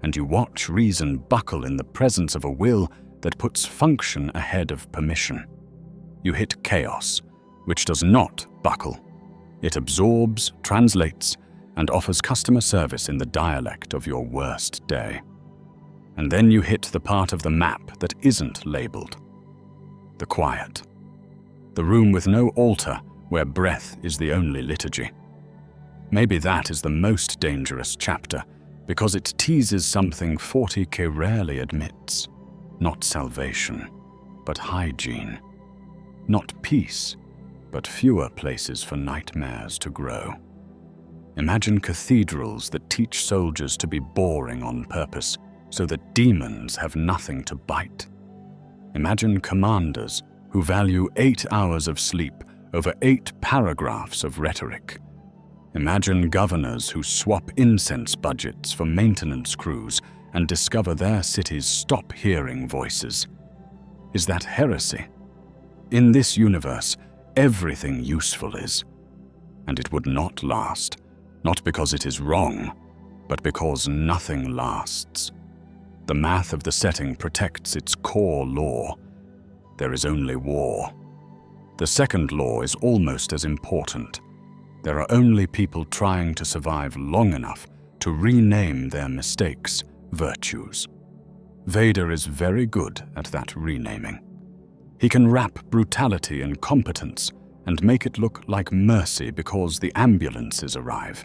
S1: and you watch reason buckle in the presence of a will that puts function ahead of permission. You hit chaos, which does not buckle. It absorbs, translates, and offers customer service in the dialect of your worst day. And then you hit the part of the map that isn't labeled. The quiet. The room with no altar where breath is the only liturgy. Maybe that is the most dangerous chapter, because it teases something 40K rarely admits. Not salvation, but hygiene. Not peace, but fewer places for nightmares to grow. Imagine cathedrals that teach soldiers to be boring on purpose, so that demons have nothing to bite. Imagine commanders who value 8 hours of sleep over 8 paragraphs of rhetoric. Imagine governors who swap incense budgets for maintenance crews and discover their cities stop hearing voices. Is that heresy? In this universe, everything useful is. And it would not last, not because it is wrong, but because nothing lasts. The math of the setting protects its core law. There is only war. The second law is almost as important. There are only people trying to survive long enough to rename their mistakes virtues. Vader is very good at that renaming. He can wrap brutality in competence and make it look like mercy because the ambulances arrive.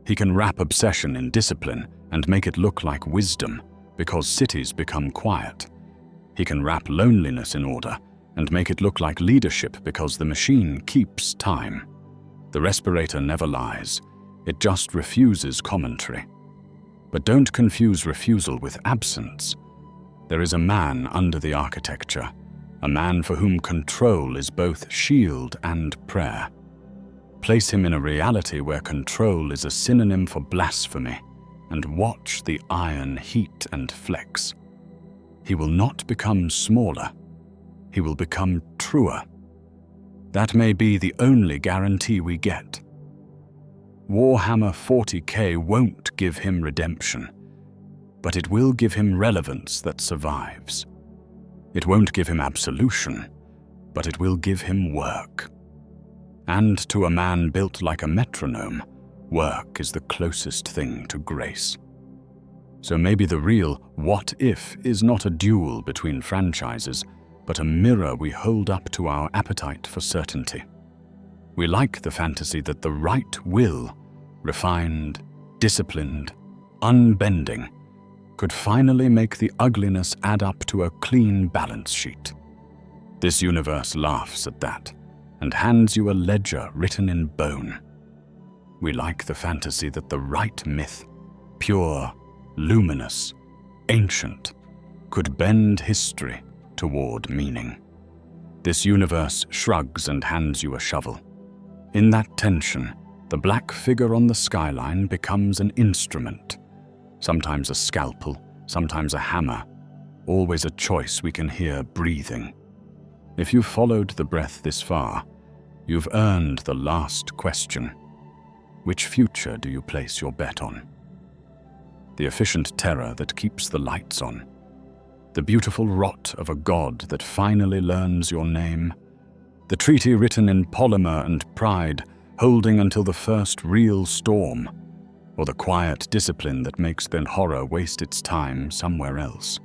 S1: He can wrap obsession in discipline and make it look like wisdom because cities become quiet. He can wrap loneliness in order and make it look like leadership because the machine keeps time. The respirator never lies. It just refuses commentary. But don't confuse refusal with absence. There is a man under the architecture, a man for whom control is both shield and prayer. Place him in a reality where control is a synonym for blasphemy, and watch the iron heat and flex. He will not become smaller. He will become truer. That may be the only guarantee we get. Warhammer 40K won't give him redemption, but it will give him relevance that survives. It won't give him absolution, but it will give him work. And to a man built like a metronome, work is the closest thing to grace. So maybe the real what if is not a duel between franchises, but a mirror we hold up to our appetite for certainty. We like the fantasy that the right will, refined, disciplined, unbending, could finally make the ugliness add up to a clean balance sheet. This universe laughs at that and hands you a ledger written in bone. We like the fantasy that the right myth, pure, luminous, ancient, could bend history toward meaning. This universe shrugs and hands you a shovel. In that tension, the black figure on the skyline becomes an instrument, sometimes a scalpel, sometimes a hammer, always a choice we can hear breathing. If you've followed the breath this far, you've earned the last question. Which future do you place your bet on? The efficient terror that keeps the lights on? The beautiful rot of a god that finally learns your name? The treaty written in polymer and pride, holding until the first real storm? Or the quiet discipline that makes the horror waste its time somewhere else?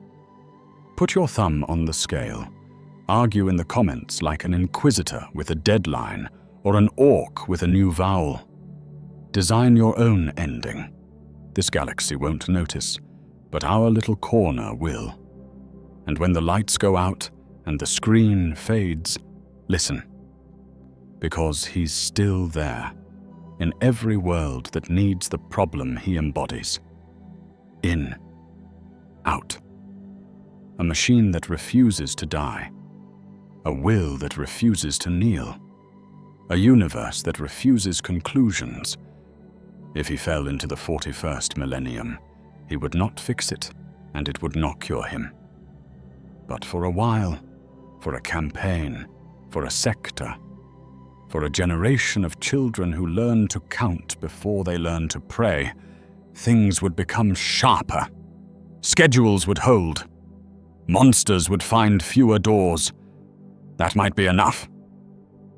S1: Put your thumb on the scale. Argue in the comments like an inquisitor with a deadline, or an orc with a new vowel. Design your own ending. This galaxy won't notice, but our little corner will. And when the lights go out and the screen fades, listen. Because he's still there, in every world that needs the problem he embodies. In, out. A machine that refuses to die. A will that refuses to kneel. A universe that refuses conclusions. If he fell into the 41st millennium, he would not fix it, and it would not cure him. But for a while, for a campaign, for a sector, for a generation of children who learn to count before they learn to pray, things would become sharper. Schedules would hold. Monsters would find fewer doors. That might be enough.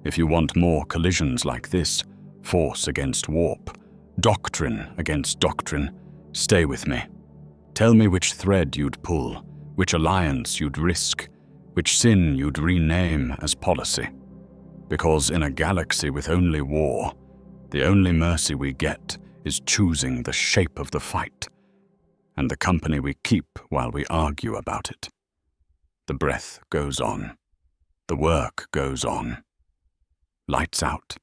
S1: If you want more collisions like this, force against warp, doctrine against doctrine, stay with me. Tell me which thread you'd pull, which alliance you'd risk, which sin you'd rename as policy. Because in a galaxy with only war, the only mercy we get is choosing the shape of the fight, and the company we keep while we argue about it. The breath goes on. The work goes on. Lights out.